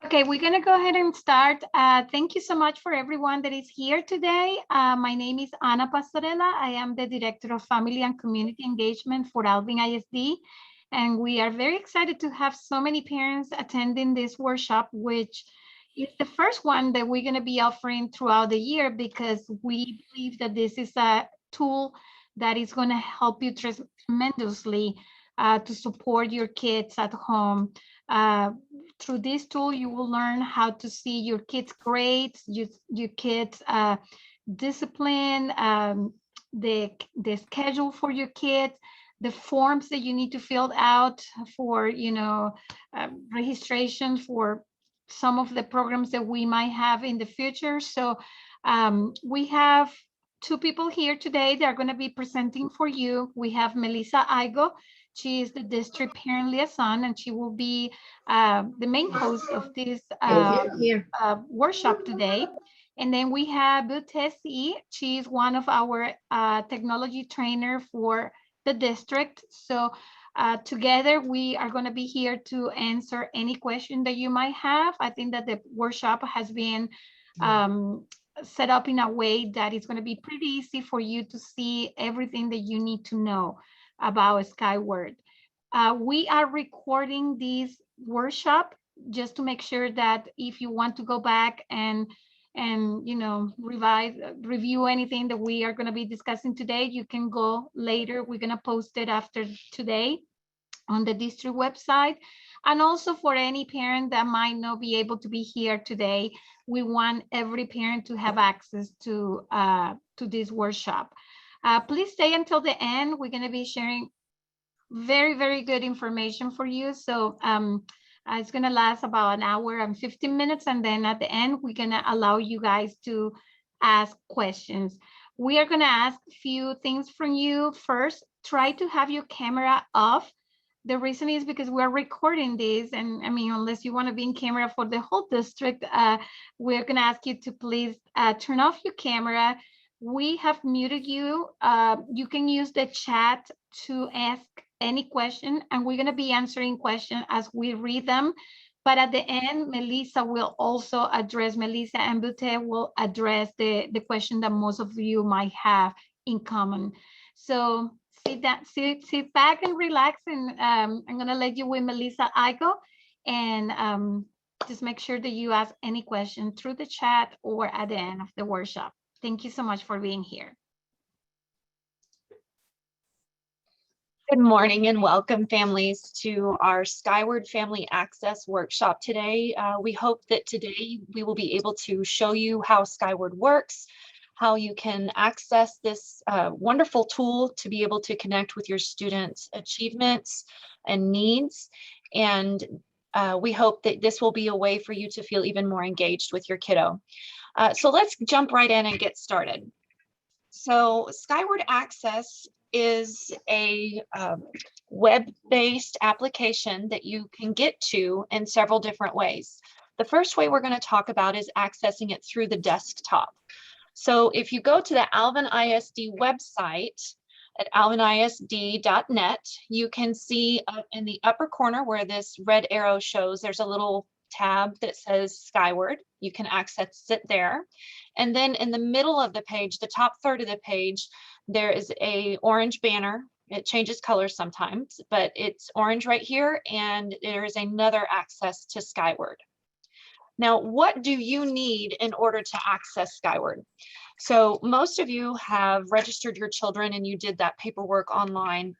Okay, we're going to go ahead and start. Thank you so much for everyone that is here today. My name is Ana Pastorella. I am the Director of Family and Community Engagement for Alvin ISD. And we are very excited to have so many parents attending this workshop, which is the first one that we're going to be offering throughout the year because we believe that this is a tool that is going to help you tremendously to support your kids at home. Through this tool, you will learn how to see your kids' grades, your kids' discipline, the schedule for your kids, the forms that you need to fill out for, registration for some of the programs that we might have in the future. So we have two people here today that are going to be presenting for you. We have Melissa Igo. She is the district parent liaison, and she will be the main host of this workshop today. And then we have Butesi. She is one of our technology trainer for the district. So together we are going to be here to answer any question that you might have. I think that the workshop has been set up in a way that it's going to be pretty easy for you to see everything that you need to know about Skyward. We are recording this workshop just to make sure that if you want to go back and review anything that we are going to be discussing today, you can go later. We're going to post it after today on the district website. And also for any parent that might not be able to be here today, we want every parent to have access to this workshop. Please stay until the end. We're going to be sharing very, very good information for you. So it's going to last about an hour and 15 minutes. And then at the end, we're going to allow you guys to ask questions. We are going to ask a few things from you. First, try to have your camera off. The reason is because we're recording this, and I mean, unless you want to be in camera for the whole district, we're going to ask you to please turn off your camera. We have muted you. You can use the chat to ask any question, and we're going to be answering questions as we read them. But at the end, Melissa will also address, Melissa and Bute will address the question that most of you might have in common. So sit back and relax, and I'm going to let you with Melissa Igo, and just make sure that you ask any question through the chat or at the end of the workshop. Thank you so much for being here. Good morning and welcome, families, to our Skyward Family Access workshop today. We hope that today we will be able to show you how Skyward works, how you can access this wonderful tool to be able to connect with your students' achievements and needs. And we hope that this will be a way for you to feel even more engaged with your kiddo. So let's jump right in and get started. So Skyward Access is a web-based application that you can get to in several different ways. The first way we're going to talk about is accessing it through the desktop. So if you go to the Alvin ISD website at alvinisd.net, you can see in the upper corner where this red arrow shows, there's a little tab that says Skyward. You can access it there. And then in the middle of the page, the top third of the page, there is a orange banner. It changes colors sometimes, but it's orange right here, and there is another access to Skyward. Now, what do you need in order to access Skyward? So most of you have registered your children and you did that paperwork online,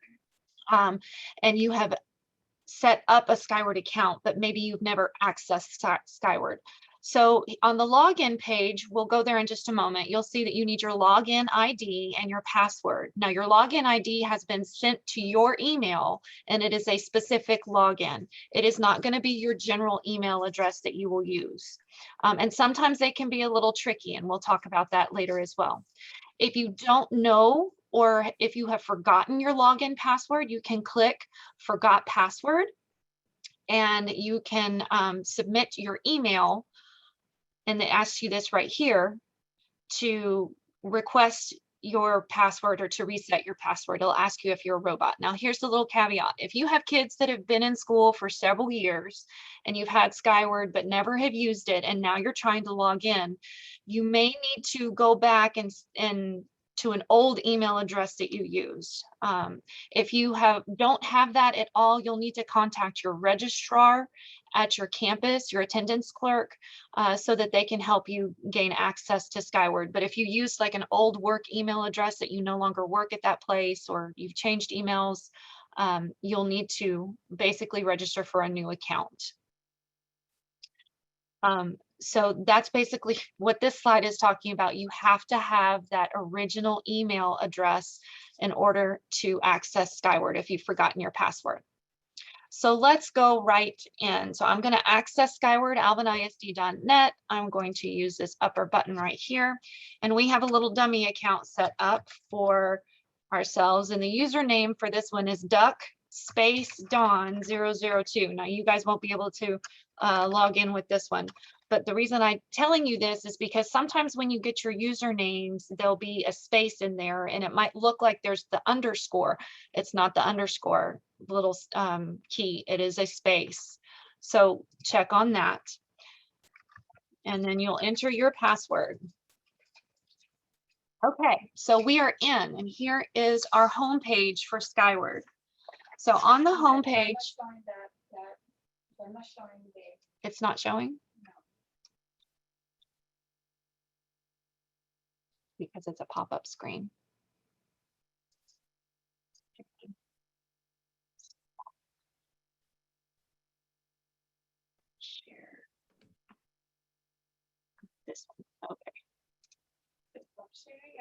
and you have set up a Skyward account, but maybe you've never accessed Skyward. So on the login page, we'll go there in just a moment. You'll see that you need your login ID and your password. Now your login ID has been sent to your email, and it is a specific login. It is not going to be your general email address that you will use. And sometimes they can be a little tricky, and we'll talk about that later as well. If you don't know, or if you have forgotten your login password, you can click Forgot Password, and you can submit your email, and it asks you this right here, to request your password or to reset your password. It'll ask you if you're a robot. Now, here's the little caveat. If you have kids that have been in school for several years and you've had Skyward but never have used it, and now you're trying to log in, you may need to go back and to an old email address that you used. If you don't have that at all, you'll need to contact your registrar at your campus, your attendance clerk, so that they can help you gain access to Skyward. But if you use like an old work email address that you no longer work at that place, or you've changed emails, you'll need to basically register for a new account. So that's basically what this slide is talking about. You have to have that original email address in order to access Skyward if you've forgotten your password. So let's go right in. So I'm going to access Skyward, alvinisd.net. I'm going to use this upper button right here. And we have a little dummy account set up for ourselves. And the username for this one is duck space dawn 002. Now you guys won't be able to log in with this one. But the reason I'm telling you this is because sometimes when you get your usernames, there'll be a space in there and it might look like there's the underscore. It's not the underscore little key, it is a space. So check on that. And then you'll enter your password. Okay, so we are in, and here is our home page for Skyward. So on the home page, it's not showing? Because it's a pop-up screen. Share. This one, okay.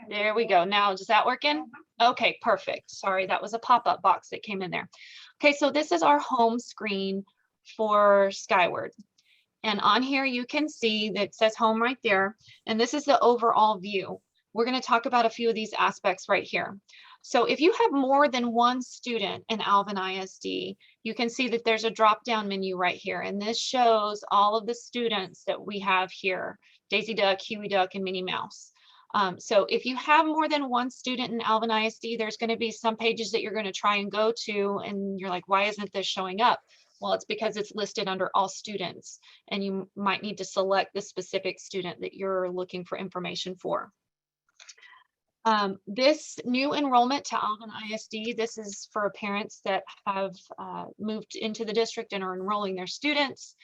There we go. Now, is that working? Okay, perfect. Sorry, that was a pop-up box that came in there. Okay, so this is our home screen for Skyward. And on here, you can see that it says home right there. And this is the overall view. We're going to talk about a few of these aspects right here. So if you have more than one student in Alvin ISD, you can see that there's a drop-down menu right here. And this shows all of the students that we have here, Daisy Duck, Huey Duck, and Minnie Mouse. So if you have more than one student in Alvin ISD, there's going to be some pages that you're going to try and go to, and you're like, why isn't this showing up? Well, it's because it's listed under all students, and you might need to select the specific student that you're looking for information for. This new enrollment to Alvin ISD, this is for parents that have moved into the district and are enrolling their students.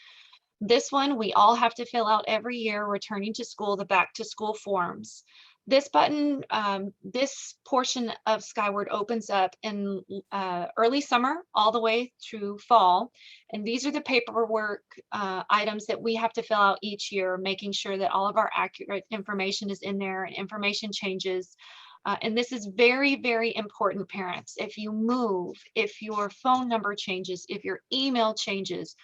This one, we all have to fill out every year, returning to school, the back to school forms. This button, this portion of Skyward opens up in early summer all the way through fall. And these are the paperwork items that we have to fill out each year, making sure that all of our accurate information is in there and information changes. And this is very, very important, parents. If you move, if your phone number changes, if your email changes,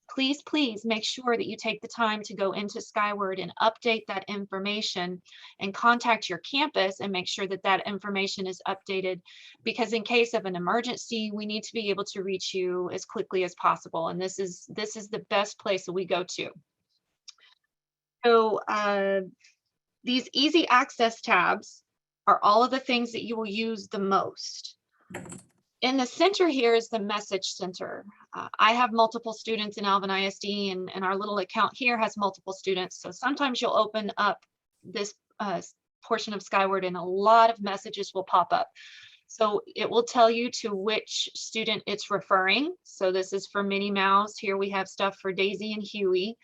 please, please make sure that you take the time to go into Skyward and update that information and contact your campus and make sure that that information is updated, because in case of an emergency, we need to be able to reach you as quickly as possible. And this is the best place that we go to. So these easy access tabs are all of the things that you will use the most. In the center here is the message center. I have multiple students in Alvin ISD, and our little account here has multiple students. So sometimes you'll open up this portion of Skyward and a lot of messages will pop up. So it will tell you to which student it's referring. So this is for Minnie Mouse. Here we have stuff for Daisy and Huey.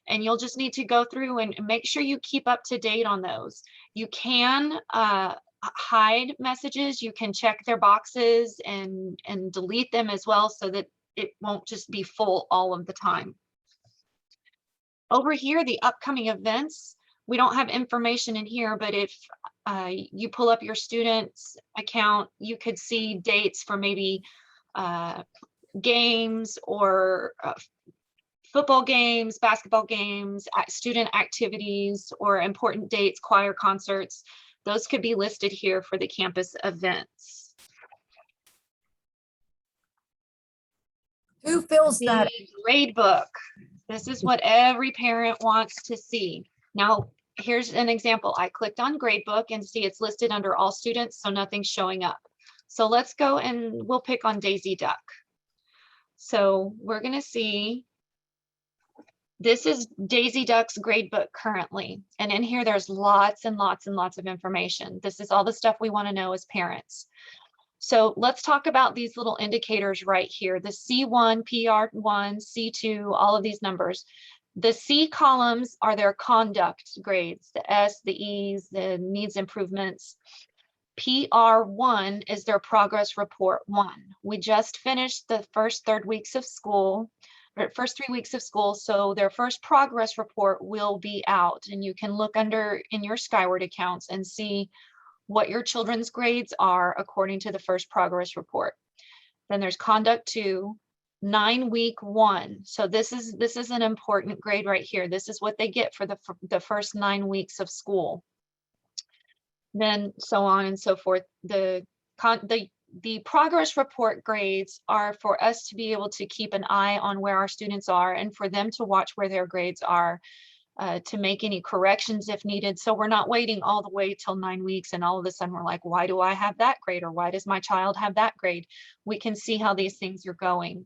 And you'll just need to go through and make sure you keep up to date on those. You can hide messages, you can check their boxes and delete them as well, so that it won't just be full all of the time. Over here, the upcoming events, we don't have information in here, but if you pull up your student's account, you could see dates for maybe games or football games, basketball games, student activities, or important dates, choir concerts. Those could be listed here for the campus events. Who fills that? The Gradebook. This is what every parent wants to see. Now, here's an example. I clicked on Gradebook and see it's listed under all students, so nothing's showing up. So let's go and we'll pick on Daisy Duck. So we're going to see, this is Daisy Duck's Gradebook currently. And in here, there's lots and lots and lots of information. This is all the stuff we want to know as parents. So let's talk about these little indicators right here, the C1, PR1, C2, all of these numbers. The C columns are their conduct grades, the S, the E's, the needs improvements. PR1 is their progress report 1. We just finished the first 3 weeks of school, so their first progress report will be out, and you can look under in your Skyward accounts and see what your children's grades are according to the first progress report. Then there's conduct 2, 9-week 1. So this is an important grade right here. This is what they get for the first 9 weeks of school. Then so on and so forth. The progress report grades are for us to be able to keep an eye on where our students are and for them to watch where their grades are, to make any corrections if needed. So we're not waiting all the way till 9 weeks and all of a sudden we're like, why do I have that grade? Or why does my child have that grade? We can see how these things are going.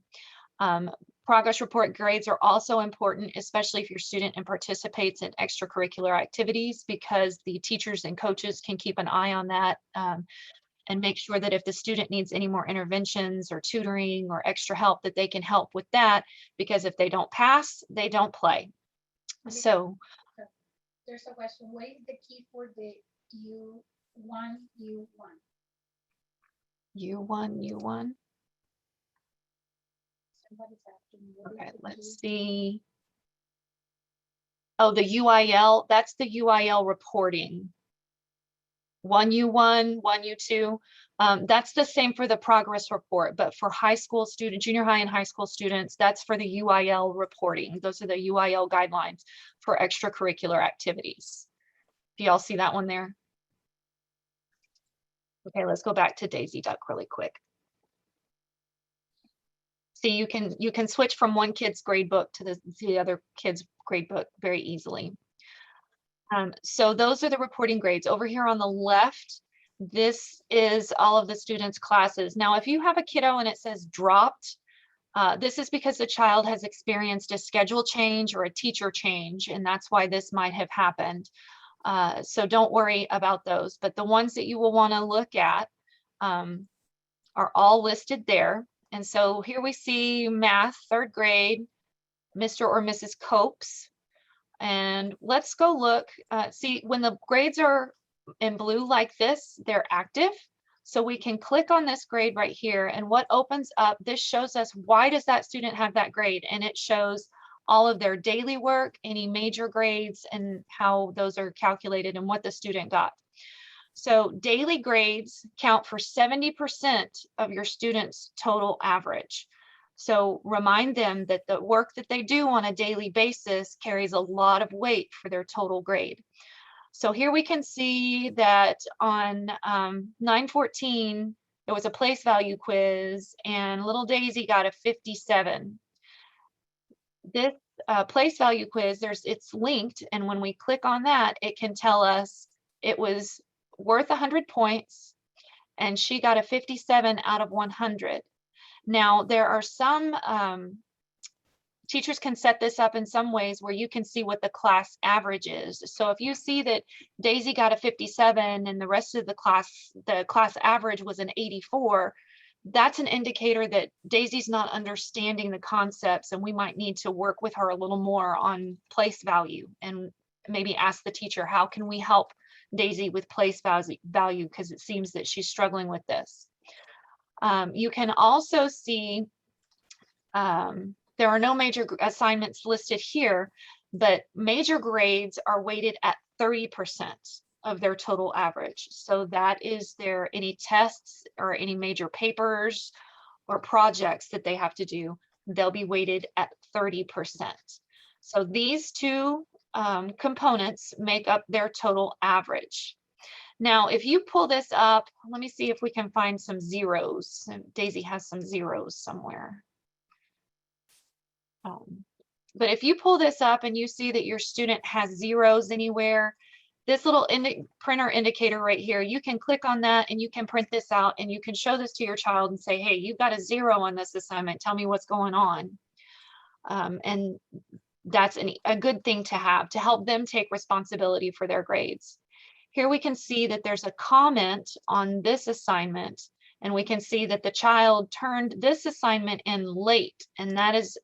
Progress report grades are also important, especially if your student participates in extracurricular activities, because the teachers and coaches can keep an eye on that and make sure that if the student needs any more interventions or tutoring or extra help, that they can help with that, because if they don't pass, they don't play. So there's a question. What is the key for the U1? U1. Okay, let's see. Oh, the UIL, that's the UIL reporting. 1U1, 1U2. That's the same for the progress report, but for high school students, junior high and high school students, that's for the UIL reporting. Those are the UIL guidelines for extracurricular activities. Do y'all see that one there? Okay, let's go back to Daisy Duck really quick. See, you can switch from one kid's gradebook to the other kid's gradebook very easily. So those are the reporting grades. Over here on the left, this is all of the students' classes. Now, if you have a kiddo and it says dropped, this is because the child has experienced a schedule change or a teacher change, and that's why this might have happened. So don't worry about those. But the ones that you will want to look at are all listed there. And so here we see math, 3rd grade, Mr. or Mrs. Copes. And let's go look, see when the grades are in blue like this, they're active. So we can click on this grade right here, and what opens up, this shows us why does that student have that grade, and it shows all of their daily work, any major grades, and how those are calculated and what the student got. So daily grades count for 70% of your students' total average. So remind them that the work that they do on a daily basis carries a lot of weight for their total grade. So here we can see that on 9/14, there was a place value quiz and little Daisy got a 57. This place value quiz, it's linked, and when we click on that, it can tell us it was worth 100 points and she got a 57 out of 100. Now, there are some teachers can set this up in some ways where you can see what the class average is. So if you see that Daisy got a 57 and the rest of the class average was an 84, that's an indicator that Daisy's not understanding the concepts, and we might need to work with her a little more on place value and maybe ask the teacher, how can we help Daisy with place value, because it seems that she's struggling with this. You can also see there are no major assignments listed here, but major grades are weighted at 30% of their total average. So that is any tests or any major papers or projects that they have to do, they'll be weighted at 30%. So these two components make up their total average. Now, if you pull this up, let me see if we can find some zeros. Daisy has some zeros somewhere. But if you pull this up and you see that your student has zeros anywhere, this little printer indicator right here, you can click on that and you can print this out and you can show this to your child and say, hey, you've got a 0 on this assignment. Tell me what's going on. And that's a good thing to have to help them take responsibility for their grades. Here we can see that there's a comment on this assignment, and we can see that the child turned this assignment in late, and that is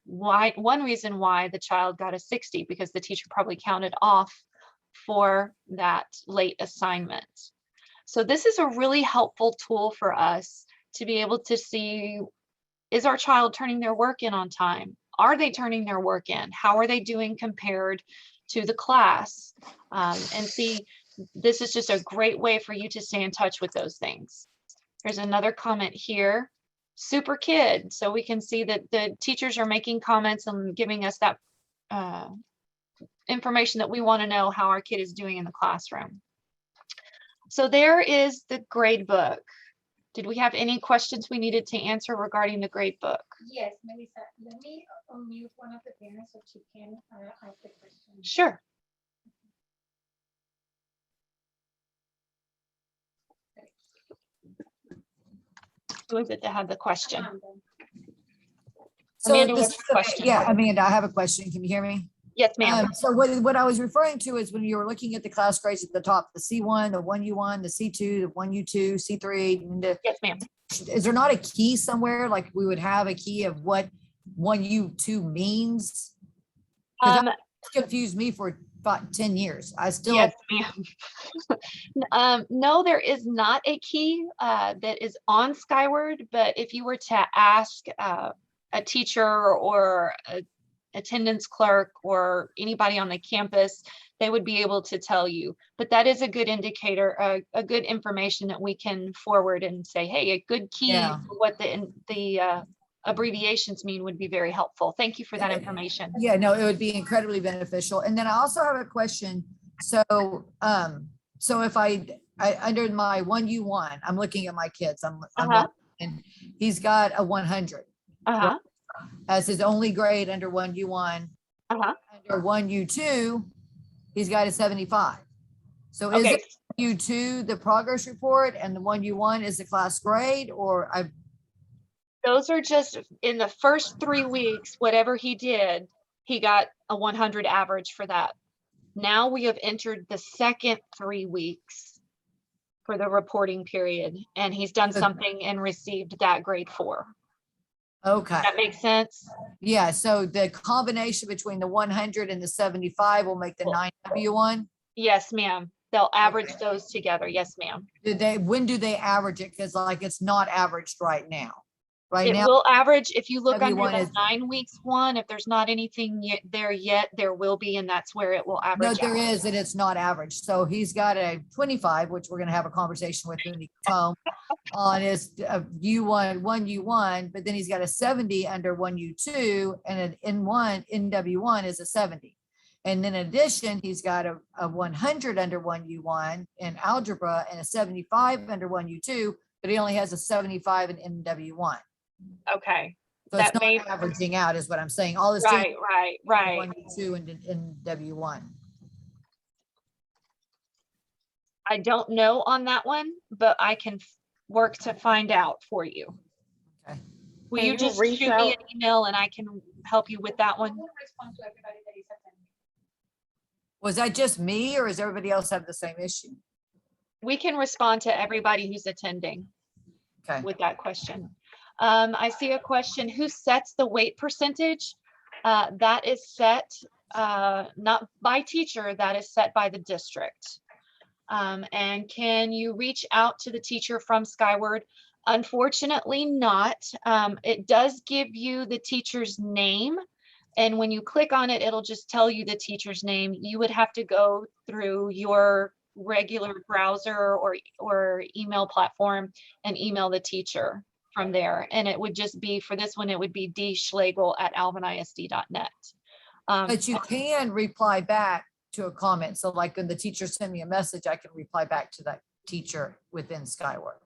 one reason why the child got a 60, because the teacher probably counted off for that late assignment. So this is a really helpful tool for us to be able to see, is our child turning their work in on time? Are they turning their work in? How are they doing compared to the class? And see, this is just a great way for you to stay in touch with those things. There's another comment here, super kid. So we can see that the teachers are making comments and giving us that information that we want to know how our kid is doing in the classroom. So there is the gradebook. Did we have any questions we needed to answer regarding the gradebook? Yes, Melissa, let me unmute one of the parents so she can ask the question. Sure. Who is it that had the question? So Amanda, this, what's your question? yeah, Amanda, I have a question. Can you hear me? Yes, ma'am. So what I was referring to is when you were looking at the class grades at the top, the C1, the 1U1, the C2, the 1U2, C3. And Yes, ma'am. is there not a key somewhere? Like we would have a key of what 1U2 means? That confused me for about 10 years. I still. Yes, ma'am. No, there is not a key that is on Skyward, but if you were to ask a teacher or a attendance clerk or anybody on the campus, they would be able to tell you. But that is a good indicator, a good information that we can forward and say, hey, a good key for what the abbreviations mean would be very helpful. Thank you for that information. Yeah, no, it would be incredibly beneficial. And then I also have a question. So if I under my 1U1, I'm looking at my kids, and he's got a 100. As his only grade under 1U1. Under 1U2, he's got a 75. So is it U2 the progress report and the 1U1 is the class grade, or those are just in the first 3 weeks, whatever he did, he got a 100 average for that. Now we have entered the second 3 weeks for the reporting period, and he's done something and received that grade 4. Okay. That makes sense. Yeah. So the combination between the 100 and the 75 will make the 9W1. Yes, ma'am. They'll average those together. Yes, ma'am. When do they average it? Because like it's not averaged right now. It will average if you look under everyone the 9 weeks one. If there's not anything there yet, there will be, and that's where it will average. No, there is, and it's not averaged. So he's got a 25, which we're going to have a conversation with when he comes home on his U1, 1U1, but then he's got a 70 under 1U2, and an NW1 is a 70. And in addition, he's got a 100 under 1U1 in algebra and a 75 under 1U2, but he only has a 75 in NW1. Okay. So it's not averaging out is what I'm saying. All this right. 1U2 and NW1. I don't know on that one, but I can work to find out for you. Okay. Will you just shoot me an email and I can help you with that one? Was that just me, or does everybody else have the same issue? We can respond to everybody who's attending with that question. I see a question, who sets the weight percentage? That is set not by teacher, that is set by the district. And can you reach out to the teacher from Skyward? Unfortunately not. It does give you the teacher's name. And when you click on it, it'll just tell you the teacher's name. You would have to go through your regular browser or email platform and email the teacher from there. And it would just be, for this one, it would be dschlegel@alvinisd.net. But you can reply back to a comment. So like when the teacher sent me a message, I can reply back to that teacher within Skyward.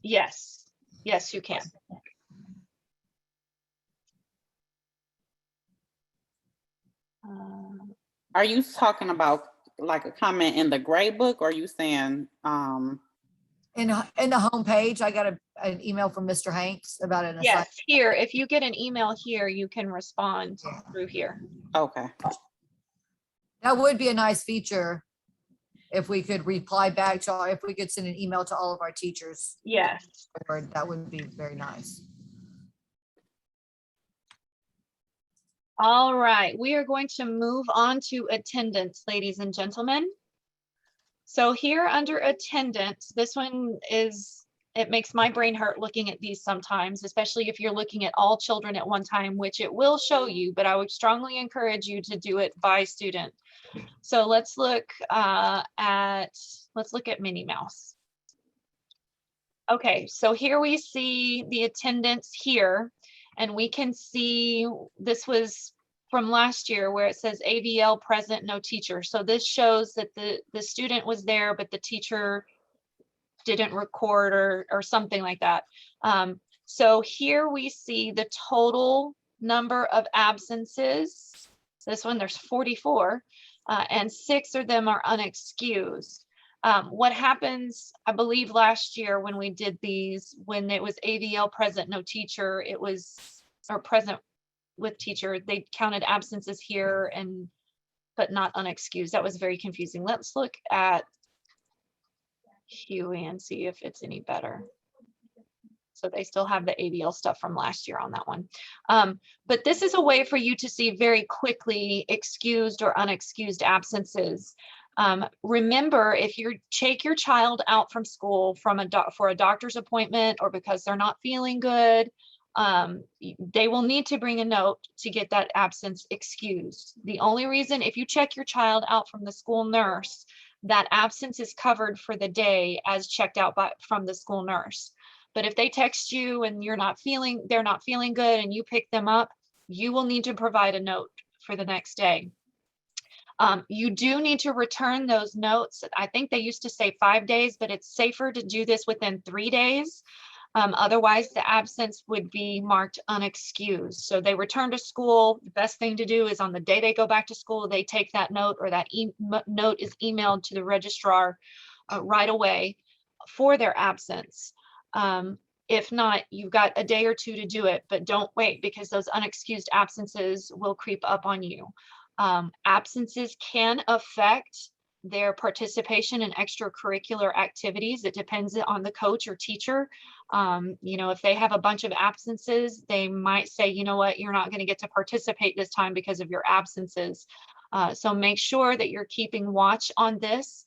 Yes, you can. Are you talking about like a comment in the Gradebook, or are you saying, In the homepage, I got an email from Mr. Hanks about an assignment. Yes, here, if you get an email here, you can respond through here. okay. That would be a nice feature if we could reply back to, if we could send an email to all of our teachers. Yes. That would be very nice. All right, we are going to move on to attendance, ladies and gentlemen. So here under attendance, this one is, it makes my brain hurt looking at these sometimes, especially if you're looking at all children at one time, which it will show you, but I would strongly encourage you to do it by student. So let's look at Minnie Mouse. Okay, so here we see the attendance here, and we can see this was from last year where it says AVL present, no teacher. So this shows that the student was there, but the teacher didn't record or something like that. So here we see the total number of absences. This one, there's 44, and 6 of them are unexcused. What happens, I believe last year when we did these, when it was AVL present, no teacher, it was, or present with teacher, they counted absences here but not unexcused. That was very confusing. Let's look at Huey and see if it's any better. So they still have the AVL stuff from last year on that one. But this is a way for you to see very quickly excused or unexcused absences. Remember, if you take your child out from school for a doctor's appointment or because they're not feeling good, they will need to bring a note to get that absence excused. The only reason, if you check your child out from the school nurse, that absence is covered for the day as checked out from the school nurse. But if they text you and they're not feeling good and you pick them up, you will need to provide a note for the next day. You do need to return those notes. I think they used to say 5 days, but it's safer to do this within 3 days. Otherwise, the absence would be marked unexcused. So they return to school. The best thing to do is on the day they go back to school, they take that note, or that note is emailed to the registrar right away for their absence. If not, you've got a day or two to do it, but don't wait, because those unexcused absences will creep up on you. Absences can affect their participation in extracurricular activities. It depends on the coach or teacher. If they have a bunch of absences, they might say, you know what, you're not going to get to participate this time because of your absences. So make sure that you're keeping watch on this.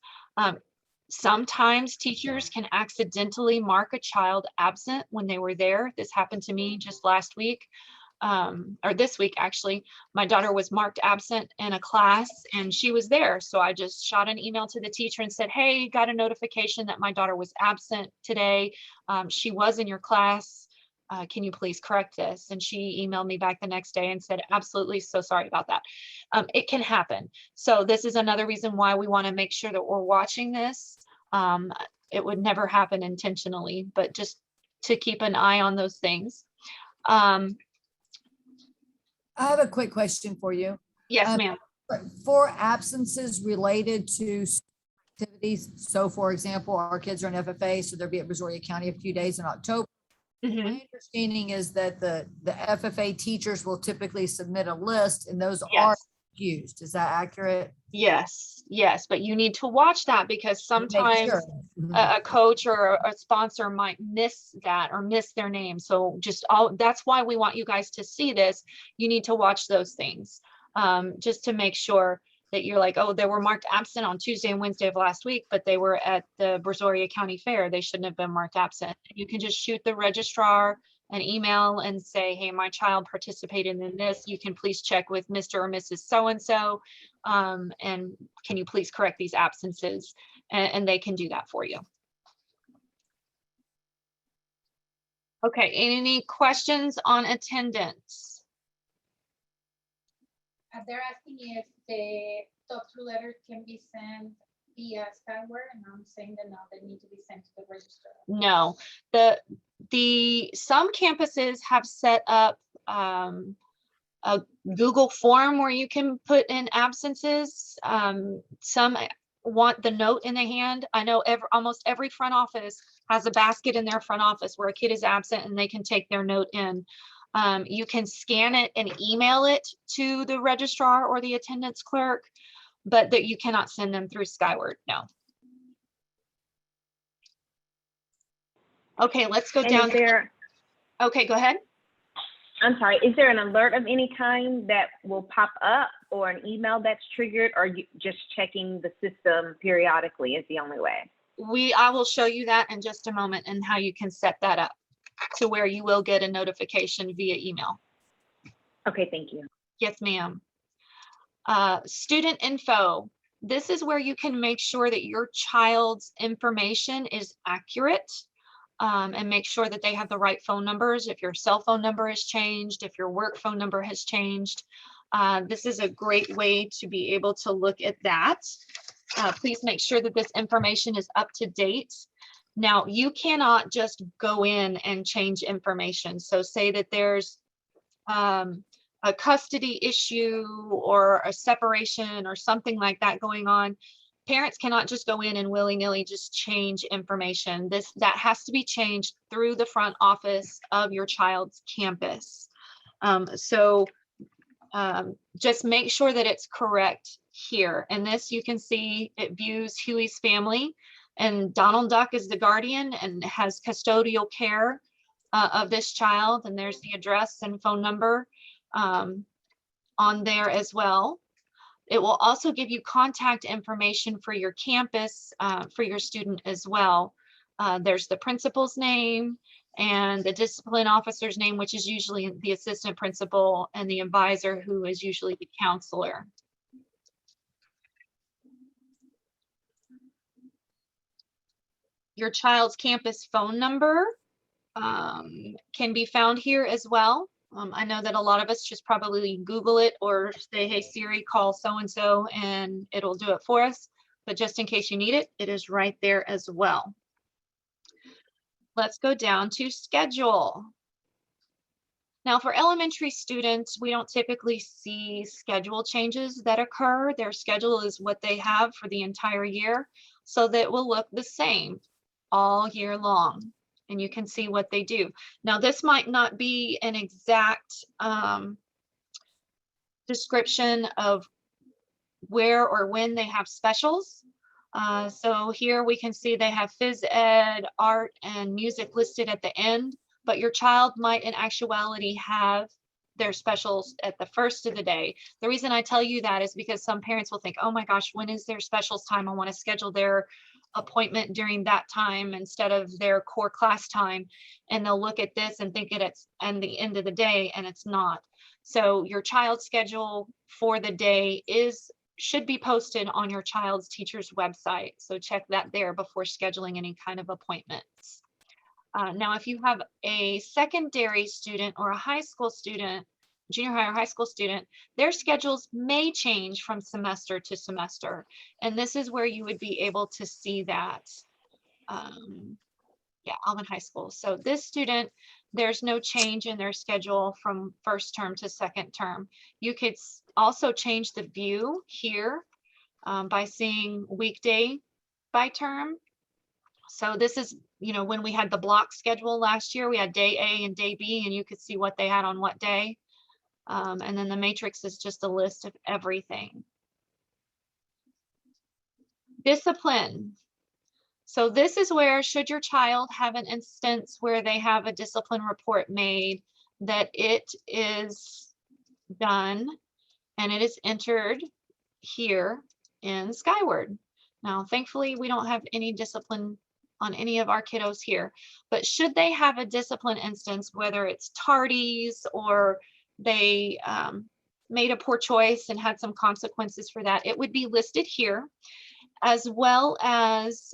Sometimes teachers can accidentally mark a child absent when they were there. This happened to me just last week. Or this week, actually. My daughter was marked absent in a class and she was there. So I just shot an email to the teacher and said, hey, got a notification that my daughter was absent today. She was in your class. Can you please correct this? And she emailed me back the next day and said, absolutely, so sorry about that. It can happen. So this is another reason why we want to make sure that we're watching this. It would never happen intentionally, but just to keep an eye on those things. I have a quick question for you. Yes, ma'am. For absences related to activities, so for example, our kids are in FFA, so they'll be at Brazoria County a few days in October. My understanding is that the FFA teachers will typically submit a list, and those are used. Is that accurate? Yes, but you need to watch that, because sometimes a coach or a sponsor might miss that or miss their name. So that's why we want you guys to see this. You need to watch those things, just to make sure that you're like, oh, they were marked absent on Tuesday and Wednesday of last week, but they were at the Brazoria County Fair. They shouldn't have been marked absent. You can just shoot the registrar an email and say, hey, my child participated in this. You can please check with Mr. or Mrs. So-and-so, and can you please correct these absences? And they can do that for you. Okay, any questions on attendance? They're asking if the talk-through letter can be sent via Skyward, and I'm saying that no, they need to be sent to the registrar. No, some campuses have set up a Google form where you can put in absences. Some want the note in the hand. I know almost every front office has a basket in their front office where a kid is absent and they can take their note in. You can scan it and email it to the registrar or the attendance clerk, but that you cannot send them through Skyward, no. Okay, let's go And down. is there, Okay, go ahead. I'm sorry, is there an alert of any kind that will pop up or an email that's triggered, or you just checking the system periodically is the only way? I will show you that in just a moment and how you can set that up to where you will get a notification via email. Okay, thank you. Yes, ma'am. Student info. This is where you can make sure that your child's information is accurate, and make sure that they have the right phone numbers. If your cell phone number has changed, if your work phone number has changed, this is a great way to be able to look at that. Please make sure that this information is up to date. Now, you cannot just go in and change information. So say that there's a custody issue or a separation or something like that going on. Parents cannot just go in and willy-nilly just change information. That has to be changed through the front office of your child's campus. Just make sure that it's correct here. And this, you can see it views Huey's family, and Donald Duck is the guardian and has custodial care of this child. And there's the address and phone number on there as well. It will also give you contact information for your campus, for your student as well. There's the principal's name and the discipline officer's name, which is usually the assistant principal, and the advisor, who is usually the counselor. Your child's campus phone number can be found here as well. I know that a lot of us just probably Google it or say, hey, Siri, call so-and-so, and it'll do it for us. But just in case you need it, it is right there as well. Let's go down to schedule. Now, for elementary students, we don't typically see schedule changes that occur. Their schedule is what they have for the entire year, so that will look the same all year long. And you can see what they do. Now, this might not be an exact description of where or when they have specials. So here we can see they have phys ed, art, and music listed at the end, but your child might in actuality have their specials at the first of the day. The reason I tell you that is because some parents will think, oh my gosh, when is their specials time? I want to schedule their appointment during that time instead of their core class time. And they'll look at this and think it's at the end of the day, and it's not. So your child's schedule for the day should be posted on your child's teacher's website. So check that there before scheduling any kind of appointments. Now, if you have a secondary student or a high school student, junior high or high school student, their schedules may change from semester to semester. And this is where you would be able to see that. Yeah, Alvin High School. So this student, there's no change in their schedule from first term to second term. You could also change the view here by seeing weekday by term. So this is, when we had the block schedule last year, we had day A and day B, and you could see what they had on what day. And then the matrix is just a list of everything. Discipline. So this is where, should your child have an instance where they have a discipline report made, that it is done and it is entered here in Skyward. Now, thankfully, we don't have any discipline on any of our kiddos here, but should they have a discipline instance, whether it's tardies or they made a poor choice and had some consequences for that, it would be listed here, as well as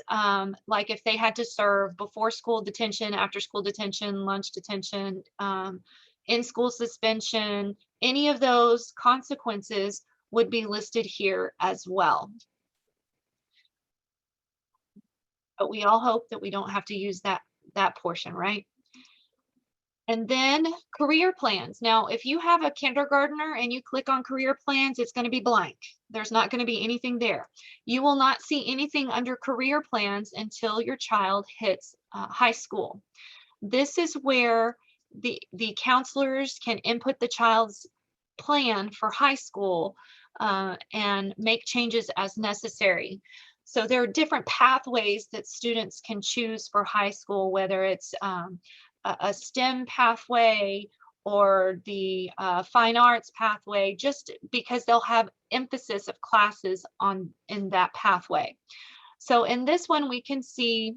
like if they had to serve before school detention, after school detention, lunch detention, in school suspension, any of those consequences would be listed here as well. But we all hope that we don't have to use that portion, right? And then career plans. Now, if you have a kindergartner and you click on career plans, it's going to be blank. There's not going to be anything there. You will not see anything under career plans until your child hits high school. This is where the counselors can input the child's plan for high school and make changes as necessary. So there are different pathways that students can choose for high school, whether it's a STEM pathway or the fine arts pathway, just because they'll have emphasis of classes in that pathway. So in this one, we can see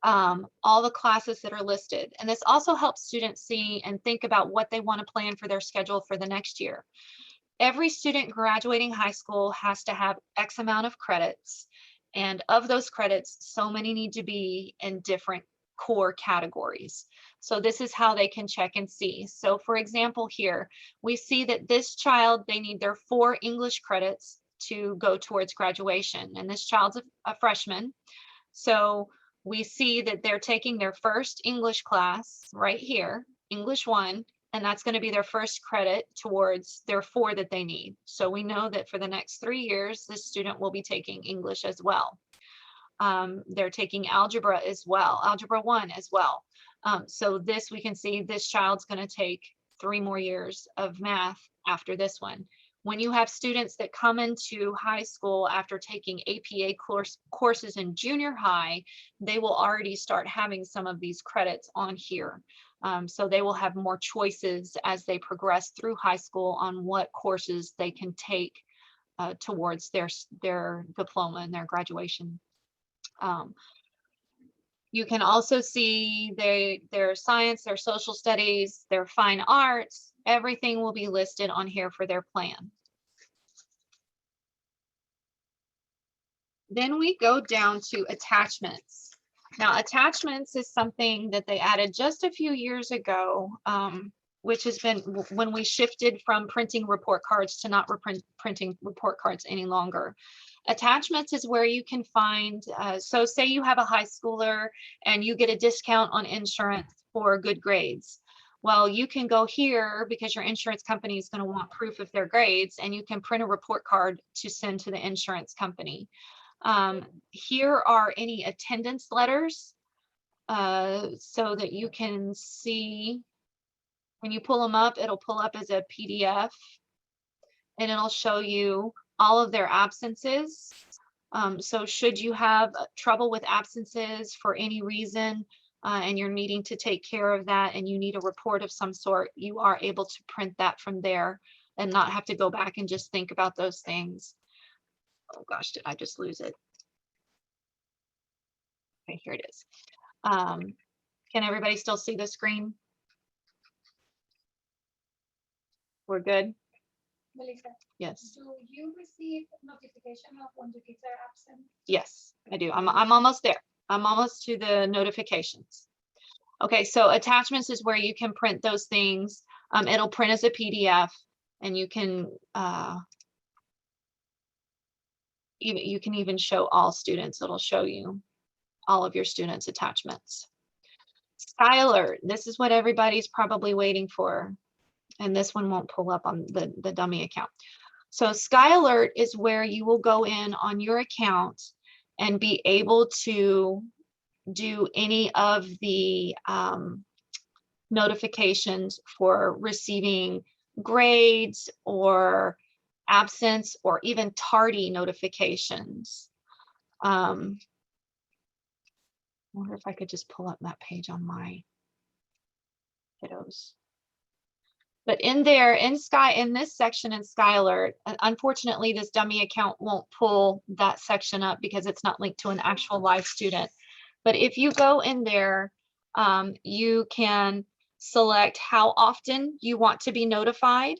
all the classes that are listed. And this also helps students see and think about what they want to plan for their schedule for the next year. Every student graduating high school has to have X amount of credits. And of those credits, so many need to be in different core categories. So this is how they can check and see. So for example, here, we see that this child, they need their 4 English credits to go towards graduation. And this child's a freshman. So we see that they're taking their first English class right here, English 1, and that's going to be their first credit towards their 4 that they need. So we know that for the next 3 years, this student will be taking English as well. They're taking algebra as well, algebra 1 as well. So this, we can see this child's going to take 3 more years of math after this one. When you have students that come into high school after taking APA courses in junior high, they will already start having some of these credits on here. So they will have more choices as they progress through high school on what courses they can take towards their diploma and their graduation. You can also see their science, their social studies, their fine arts, everything will be listed on here for their plan. Then we go down to attachments. Now, attachments is something that they added just a few years ago, which has been when we shifted from printing report cards to not printing report cards any longer. Attachments is where you can find, so say you have a high schooler and you get a discount on insurance for good grades. Well, you can go here because your insurance company is going to want proof of their grades, and you can print a report card to send to the insurance company. Here are any attendance letters so that you can see when you pull them up, it'll pull up as a PDF and it'll show you all of their absences. So should you have trouble with absences for any reason and you're needing to take care of that and you need a report of some sort, you are able to print that from there and not have to go back and just think about those things. Oh gosh, did I just lose it? Okay, here it is. Can everybody still see the screen? We're good? Melissa, Yes. do you receive notification of when the kids are absent? Yes, I do. I'm almost there. I'm almost to the notifications. Okay, so attachments is where you can print those things. It'll print as a PDF and you can even show all students. It'll show you all of your students' attachments. Sky Alert, this is what everybody's probably waiting for. And this one won't pull up on the dummy account. So Sky Alert is where you will go in on your account and be able to do any of the notifications for receiving grades or absence or even tardy notifications. I wonder if I could just pull up that page on my kiddos. But in there, in this section in Sky Alert, unfortunately, this dummy account won't pull that section up because it's not linked to an actual live student. But if you go in there, you can select how often you want to be notified.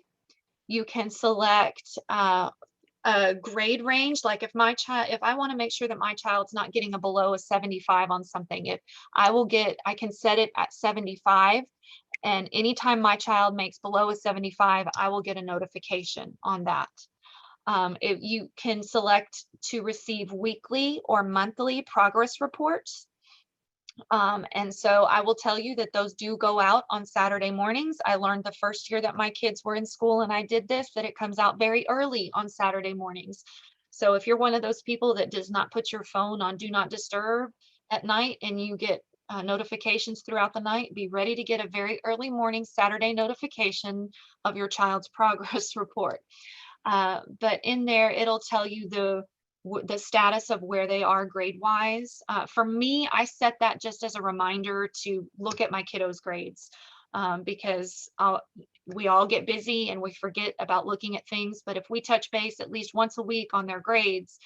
You can select a grade range, like if I want to make sure that my child's not getting a below a 75 on something, I can set it at 75. And anytime my child makes below a 75, I will get a notification on that. If you can select to receive weekly or monthly progress reports. And so I will tell you that those do go out on Saturday mornings. I learned the first year that my kids were in school and I did this, that it comes out very early on Saturday mornings. So if you're one of those people that does not put your phone on do not disturb at night and you get notifications throughout the night, be ready to get a very early morning Saturday notification of your child's progress report. But in there, it'll tell you the status of where they are grade wise. For me, I set that just as a reminder to look at my kiddos' grades, because we all get busy and we forget about looking at things. But if we touch base at least once a week on their grades,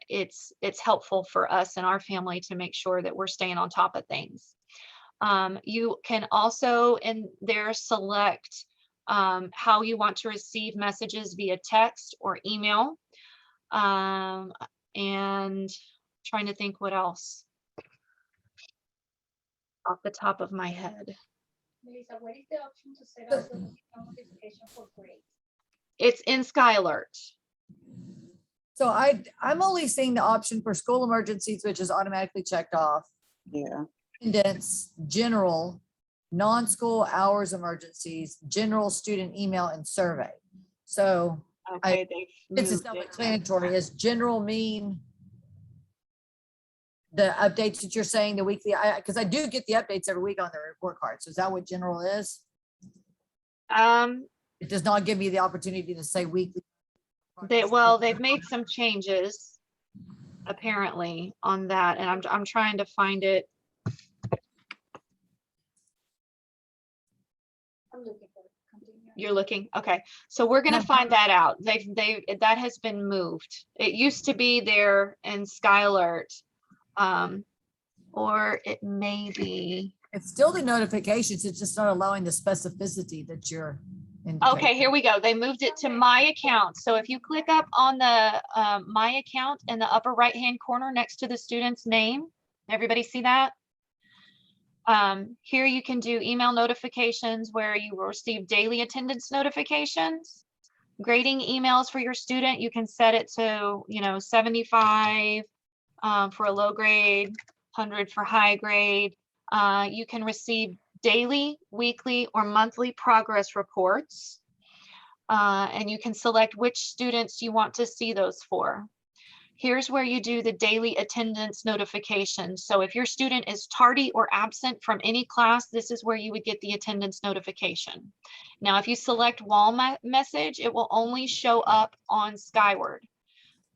it's helpful for us and our family to make sure that we're staying on top of things. You can also in there select how you want to receive messages via text or email. And trying to think what else off the top of my head. Melissa, what is the option to set up the notification for grades? It's in SkyAlert. So I'm only seeing the option for school emergencies, which is automatically checked off. Yeah. Attendance, general, non-school hours emergencies, general student email and survey. So Okay, it's self-explanatory. Is general mean the updates that you're saying, the weekly? Because I do get the updates every week on the report card. So is that what general is? It does not give me the opportunity to say weekly. They've made some changes apparently on that, and I'm trying to find it. I'm looking for it. Continue. You're looking, okay. So we're gonna find that out. That has been moved. It used to be there in SkyAlert, or it may be. It's still the notifications. It's just not allowing the specificity that you're indicating. Okay, here we go. They moved it to my account. So if you click up on the my account in the upper right hand corner next to the student's name, everybody see that? Here you can do email notifications where you will receive daily attendance notifications. Grading emails for your student, you can set it to 75 for a low grade, 100 for high grade. You can receive daily, weekly, or monthly progress reports. And you can select which students you want to see those for. Here's where you do the daily attendance notification. So if your student is tardy or absent from any class, this is where you would get the attendance notification. Now, if you select wall message, it will only show up on Skyward,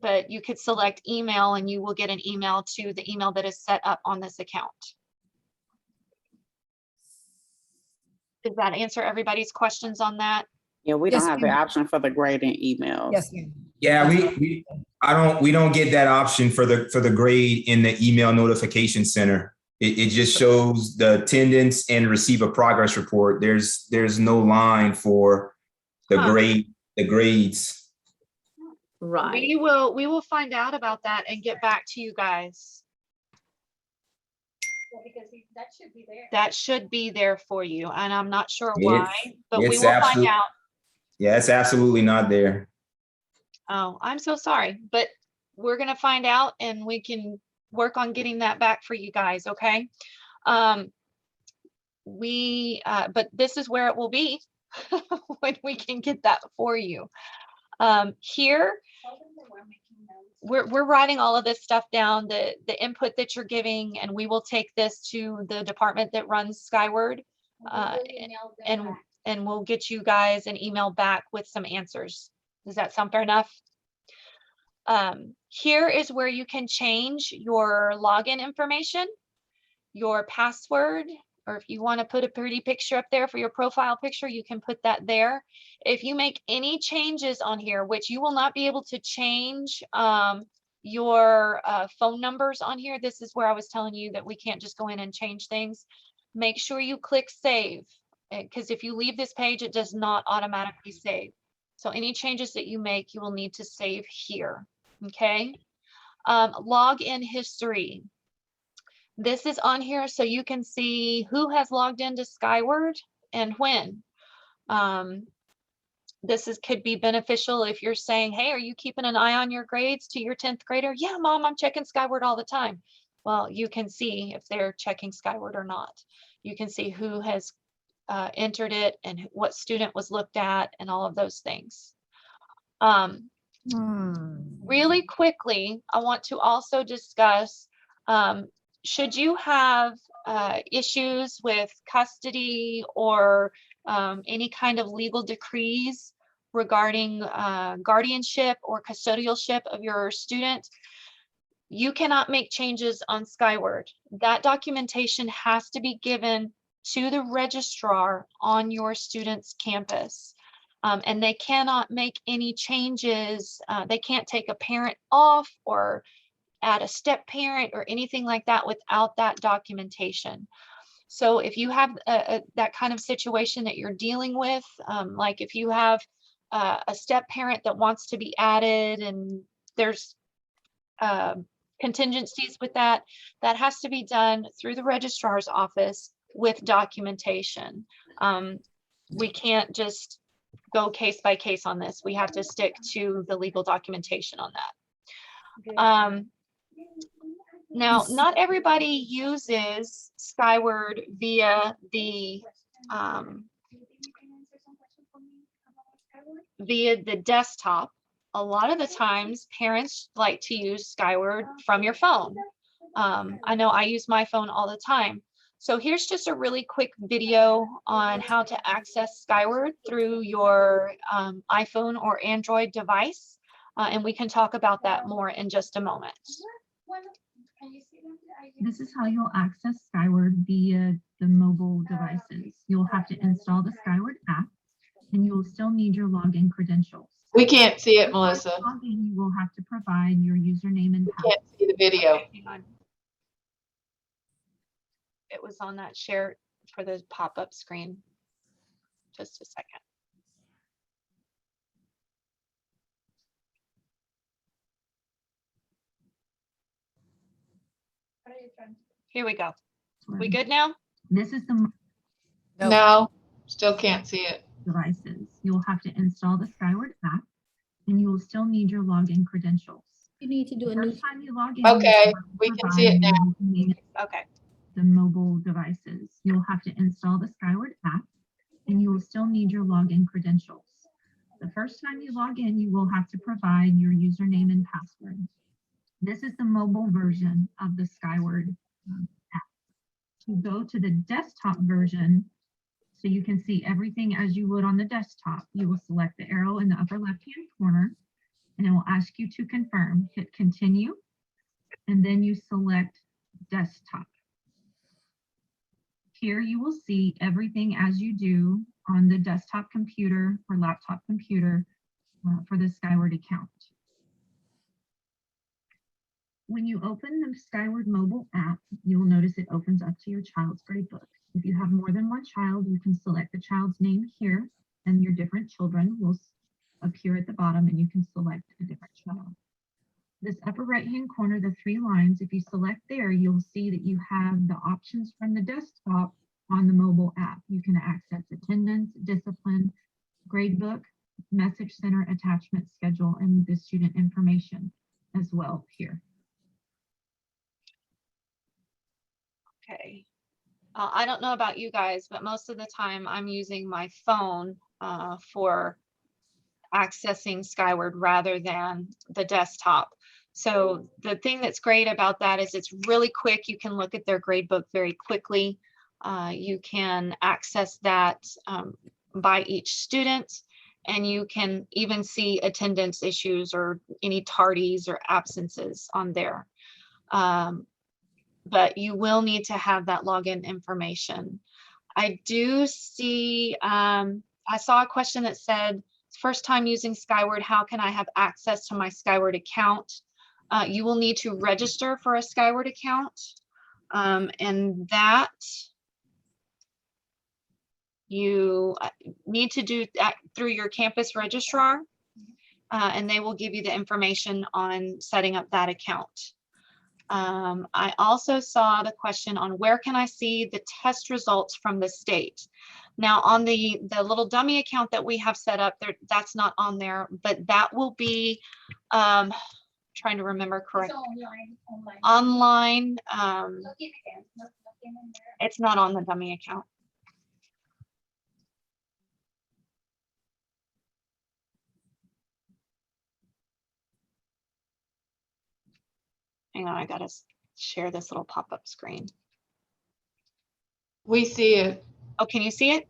but you could select email and you will get an email to the email that is set up on this account. Does that answer everybody's questions on that? Yeah, we Yes, don't have the ma'am. option for the grading emails. Yes, ma'am. Yeah, we don't get that option for the grade in the email notification center. It just shows the attendance and receive a progress report. There's no line for the grades. Right. We will find out about that and get back to you guys. Well, because that should be there. That should be there for you, and I'm not sure It's- why, but we it's will find absolute- out. Yeah, it's absolutely not there. Oh, I'm so sorry, but we're gonna find out and we can work on getting that back for you guys, okay? But this is where it will be when we can get that for you. Here, Tell them that we're making notes. we're writing all of this stuff down, the input that you're giving, and we will take this to the department that runs Skyward, We will email them back. and we'll get you guys an email back with some answers. Does that sound fair enough? Here is where you can change your login information, your password, or if you want to put a pretty picture up there for your profile picture, you can put that there. If you make any changes on here, which you will not be able to change your phone numbers on here, this is where I was telling you that we can't just go in and change things. Make sure you click save, because if you leave this page, it does not automatically save. So any changes that you make, you will need to save here, okay? Login history. This is on here so you can see who has logged into Skyward and when. This could be beneficial if you're saying, hey, are you keeping an eye on your grades to your 10th grader? Yeah, mom, I'm checking Skyward all the time. Well, you can see if they're checking Skyward or not. You can see who has entered it and what student was looked at and all of those things. Really quickly, I want to also discuss, should you have issues with custody or any kind of legal decrees regarding guardianship or custodialship of your student, you cannot make changes on Skyward. That documentation has to be given to the registrar on your student's campus. And they cannot make any changes. They can't take a parent off or add a step parent or anything like that without that documentation. So if you have that kind of situation that you're dealing with, like if you have a step parent that wants to be added and there's contingencies with that, that has to be done through the registrar's office with documentation. We can't just go case by case on this. We have to stick to the legal documentation on that. Now, not everybody uses Skyward via the desktop. A lot of the times parents like to use Skyward from your phone. I know I use my phone all the time. So here's just a really quick video on how to access Skyward through your iPhone or Android device. And we can talk about that more in just a moment. This is how you'll access Skyward via the mobile devices. You'll have to install the Skyward app and you will still need your login credentials. We can't see it, Melissa. To log in, you will have to provide your username and We password. can't see the video. Hang on. It was on that share for the pop-up screen. Just a second. Here we go. We good now? This is the No, still can't see it. devices. You'll have to install the Skyward app and you will still need your login credentials. You need to do The a new. first time you log in, Okay, you have to we can provide see it your now. username and Okay. the mobile devices. You'll have to install the Skyward app and you will still need your login credentials. The first time you log in, you will have to provide your username and password. This is the mobile version of the Skyward app. To go to the desktop version, so you can see everything as you would on the desktop, you will select the arrow in the upper left-hand corner and it will ask you to confirm. Hit continue, and then you select desktop. Here you will see everything as you do on the desktop computer or laptop computer for the Skyward account. When you open the Skyward Mobile App, you will notice it opens up to your child's gradebook. If you have more than one child, you can select the child's name here and your different children will appear at the bottom and you can select a different child. This upper right-hand corner, the three lines, if you select there, you'll see that you have the options from the desktop on the mobile app. You can access attendance, discipline, gradebook, message center, attachment schedule, and the student information as well here. Okay. I don't know about you guys, but most of the time I'm using my phone for accessing Skyward rather than the desktop. So the thing that's great about that is it's really quick. You can look at their gradebook very quickly. You can access that by each student, and you can even see attendance issues or any tardies or absences on there. But you will need to have that login information. I do see, I saw a question that said, first time using Skyward, how can I have access to my Skyward account? You will need to register for a Skyward account, and that you need to do that through your campus registrar, and they will give you the information on setting up that account. I also saw the question on where can I see the test results from the state. Now on the little dummy account that we have set up there, that's not on there, but that will be trying to remember correctly. Online, it's not on the dummy account. Hang on, I gotta share this little pop-up screen. We see it. Oh, can you see it?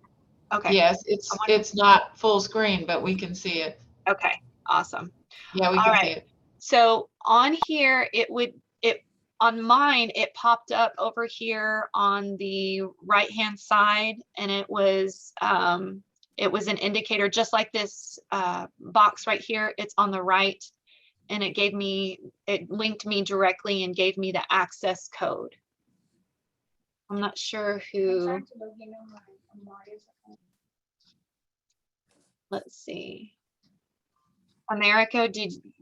Okay. Yes, it's not full screen, but we can see it. Okay, awesome. Yeah, we All can right. see it. So on here, on mine, it popped up over here on the right-hand side, and it was an indicator just like this box right here. It's on the right, and it linked me directly and gave me the access code. I'm not sure who. Let's see. America,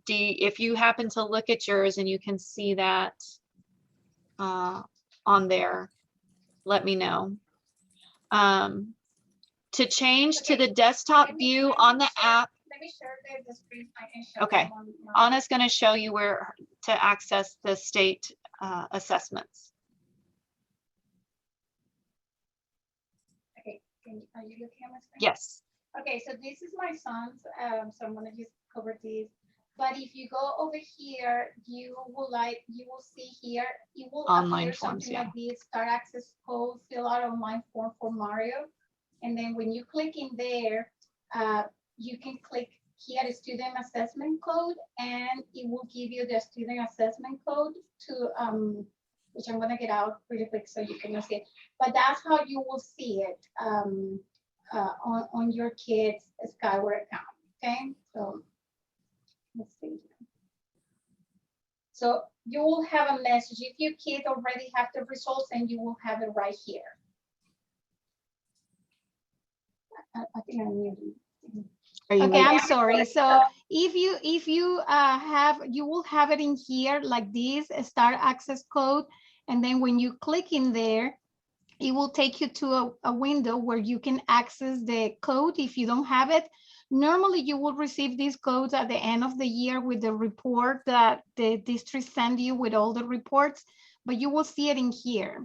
if you happen to look at yours and you can see that on there, let me know. To change to the desktop view on the app. Let me share the screen. I can show Okay. them on my- Anna's going to show you where to access the state assessments. Okay, are you looking at my screen? Yes. Okay, so this is my son's, so I'm gonna just cover this. But if you go over here, you will see here, it will Online appear forms, something yeah. like this, start access code, fill out online form for Mario. And then when you click in there, you can click here, student assessment code, and it will give you the student assessment code to, which I'm gonna get out pretty quick so you can see it. But that's how you will see it. On your kids' Skyward account, okay? So let's see. So you will have a message. If your kid already have the results, then you will have it right here. I think I'm muted. Okay, I'm sorry. So if you you will have it in here like this, a start access code, and then when you click in there, it will take you to a window where you can access the code if you don't have it. Normally, you will receive these codes at the end of the year with the report that the district send you with all the reports, but you will see it in here.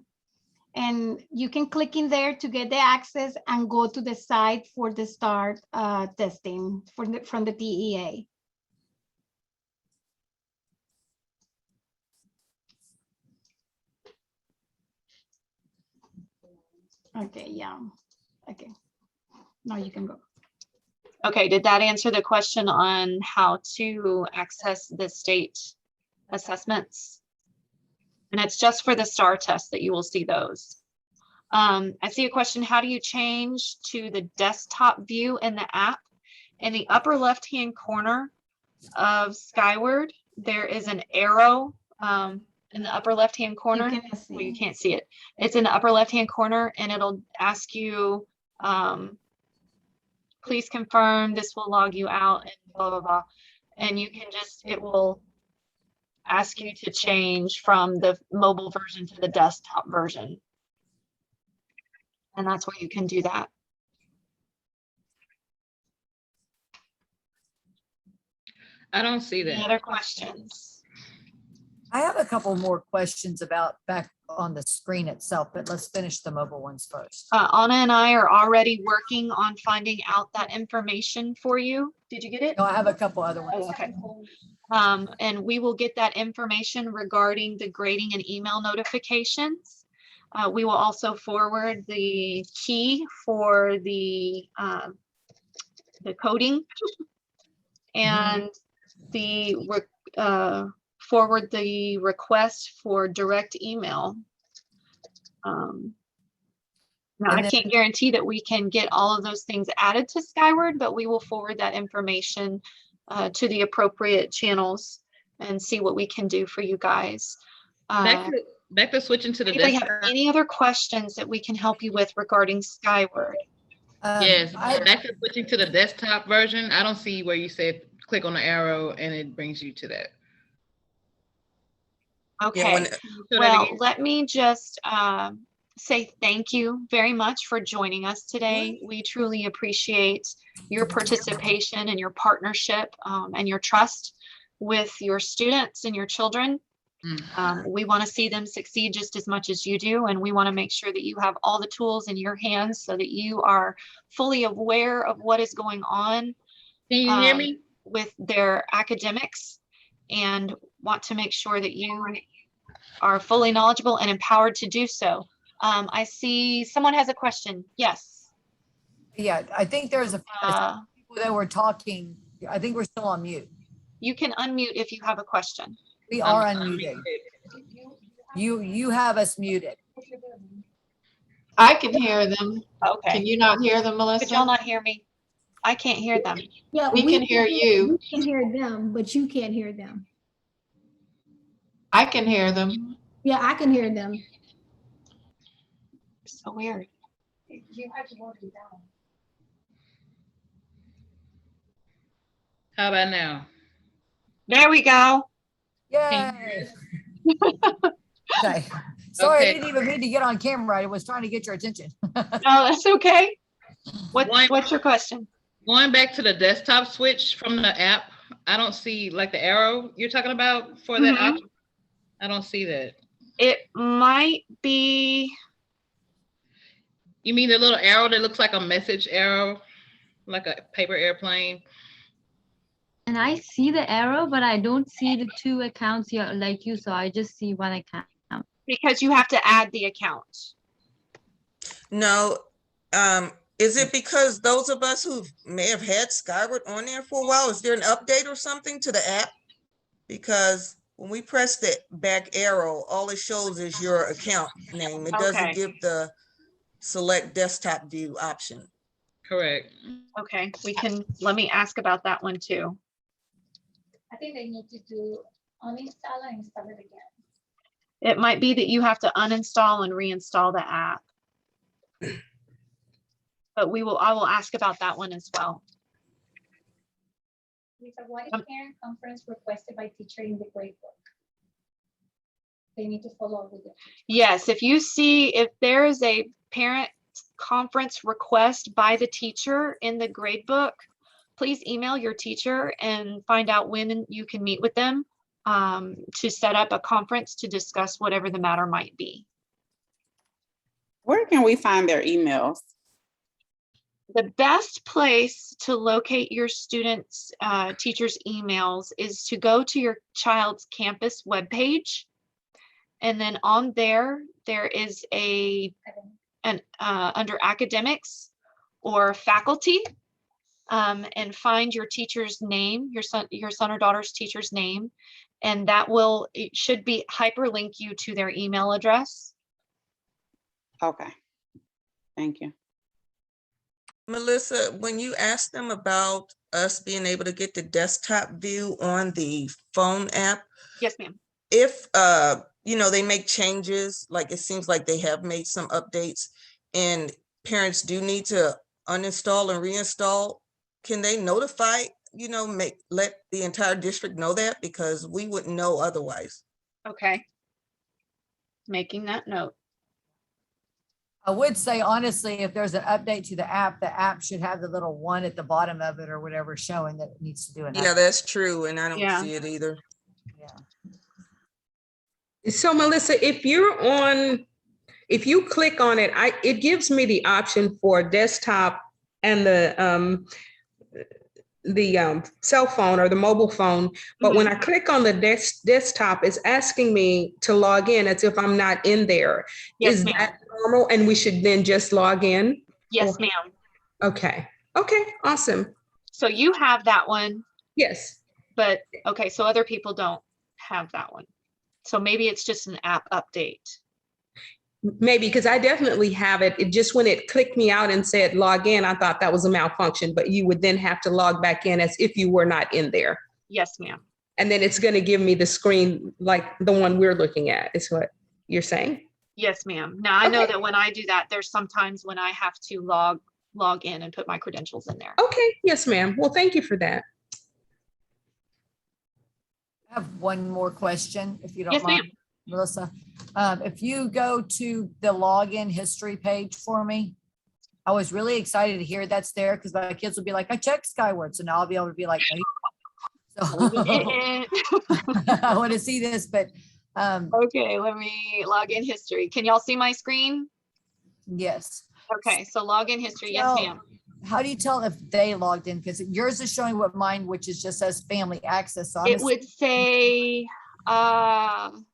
And you can click in there to get the access and go to the site for the start testing from the DEA. Okay, yeah, okay. Now you can go. Okay, did that answer the question on how to access the state assessments? And it's just for the STAR test that you will see those. I see a question, how do you change to the desktop view in the app? In the upper left-hand corner of Skyward, there is an arrow in the upper left-hand corner. Well, you can't see it. It's in the upper left-hand corner, and it'll ask you, please confirm, this will log you out, and blah, blah, blah. And you can just, it will ask you to change from the mobile version to the desktop version. And that's where you can do that. I don't see that. Any other questions? I have a couple more questions about back on the screen itself, but let's finish the mobile ones first. Anna and I are already working on finding out that information for you. Did you get it? No, I have a couple other ones. Oh, okay. And we will get that information regarding the grading and email notifications. We will also forward the key for the coding and forward the request for direct email. Now, I can't guarantee that we can get all of those things added to Skyward, but we will forward that information to the appropriate channels and see what we can do for you guys. Back to switching to the Anybody have desktop. any other questions that we can help you with regarding Skyward? Yes, back to switching to the desktop version. I don't see where you said click on the arrow and it brings you to that. Okay, well, let me just say thank you very much for joining us today. We truly appreciate your participation and your partnership and your trust with your students and your children. Mm. We want to see them succeed just as much as you do, and we want to make sure that you have all the tools in your hands so that you are fully aware of what is going on Can you hear me? with their academics, and want to make sure that you are fully knowledgeable and empowered to do so. I see someone has a question. Yes. Yeah, I think there's a people that were talking. I think we're still on mute. You can unmute if you have a question. We are unmuted. You have us muted. I can hear them. Okay. Can you not hear them, Could Melissa? y'all not hear me? I can't hear them. Yeah, We can hear you. We can hear them, but you can't hear them. I can hear them. Yeah, I can hear them. So weird. How about now? There we go. Yay. Okay. Sorry, I Okay. didn't even mean to get on camera. I was trying to get your attention. No, that's okay. One- What's your question? Going back to the desktop switch from the app, I don't see like the arrow you're talking about for that Mhm. option. I don't see that. It might be, You mean the little arrow that looks like a message arrow, like a paper airplane? And I see the arrow, but I don't see the two accounts here like you, so I just see one account. because you have to add the account. No, is it because those of us who may have had Skyward on there for a while, is there an update or something to the app? Because when we press the back arrow, all it shows is your account name. It Okay. doesn't give the select desktop view option. Correct. Okay, let me ask about that one too. I think they need to do uninstall and install it again. It might be that you have to uninstall and reinstall the app. But I will ask about that one as well. Lisa, what is parent conference requested by teacher in the gradebook? They need to follow up with it. Yes, if there is a parent conference request by the teacher in the gradebook, please email your teacher and find out when you can meet with them to set up a conference to discuss whatever the matter might be. Where can we find their emails? The best place to locate your students' teachers' emails is to go to your child's campus webpage. And then on there is under academics or faculty, and find your teacher's name, your son or daughter's teacher's name. And it should be hyperlink you to their email address. Okay, thank you. Melissa, when you asked them about us being able to get the desktop view on the phone app, Yes, ma'am. if they make changes, like it seems like they have made some updates and parents do need to uninstall and reinstall, can they notify, let the entire district know that? Because we wouldn't know otherwise. Okay. Making that note. I would say honestly, if there's an update to the app should have the little one at the bottom of it or whatever showing that it needs to do an Yeah, update. that's true. And I don't Yeah. see it either. So Melissa, if you click on it, it gives me the option for desktop and the cell phone or the mobile phone. But when I click on the desktop, it's asking me to log in as if I'm not in there. Yes, Is ma'am. that normal? And we should then just log in? Yes, ma'am. Okay, awesome. So you have that one, Yes. but okay, so other people don't have that one. So maybe it's just an app update. Maybe, because I definitely have it. It just, when it clicked me out and said log in, I thought that was a malfunction, but you would then have to log back in as if you were not in there. Yes, ma'am. And then it's going to give me the screen like the one we're looking at, is what you're saying? Yes, ma'am. Now I know Okay. that when I do that, there's sometimes when I have to log in and put my credentials in there. Okay, yes, ma'am. Well, thank you for that. I have one more question, if you don't Yes, mind, ma'am. Melissa. If you go to the login history page for me, I was really excited to hear that's there because my kids will be like, I checked Skyward. So now I'll be able to be like, no, It is. I want to see this, but Okay, let me log in history. Can y'all see my screen? yes. Okay, so login history. Yes, Tell- ma'am. How do you tell if they logged in? Because yours is showing what mine, which is just says family access. So I'm It would say, and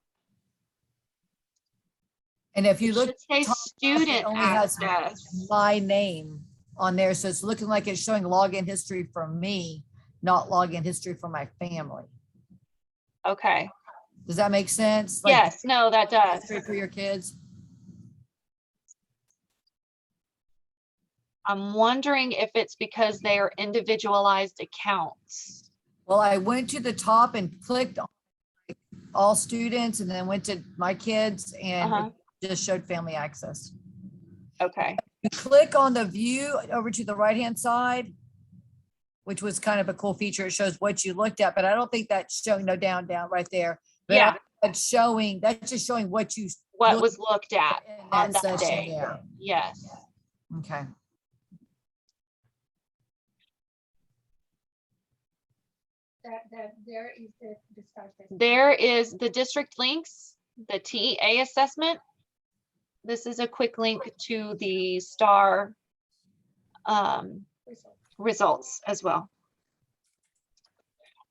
if you it look, should say top left, it student only has access. my name on there. So it's looking like it's showing login history for me, not login history for my family. Okay, Does that make sense? yes, no, that does. History for your kids. I'm wondering if it's because they are individualized accounts. Well, I went to the top and clicked on all students and then went to my kids and it just showed family access. Okay, You click on the view over to the right-hand side, which was kind of a cool feature. It shows what you looked at, but I don't think that's showing, no, down right there. But yeah, that's showing, that's just showing what you what looked was looked at in on that that session. day. Yeah. Yes. Okay. There is the start. There is the district links, the TEA assessment. This is a quick link to the STAR results as well.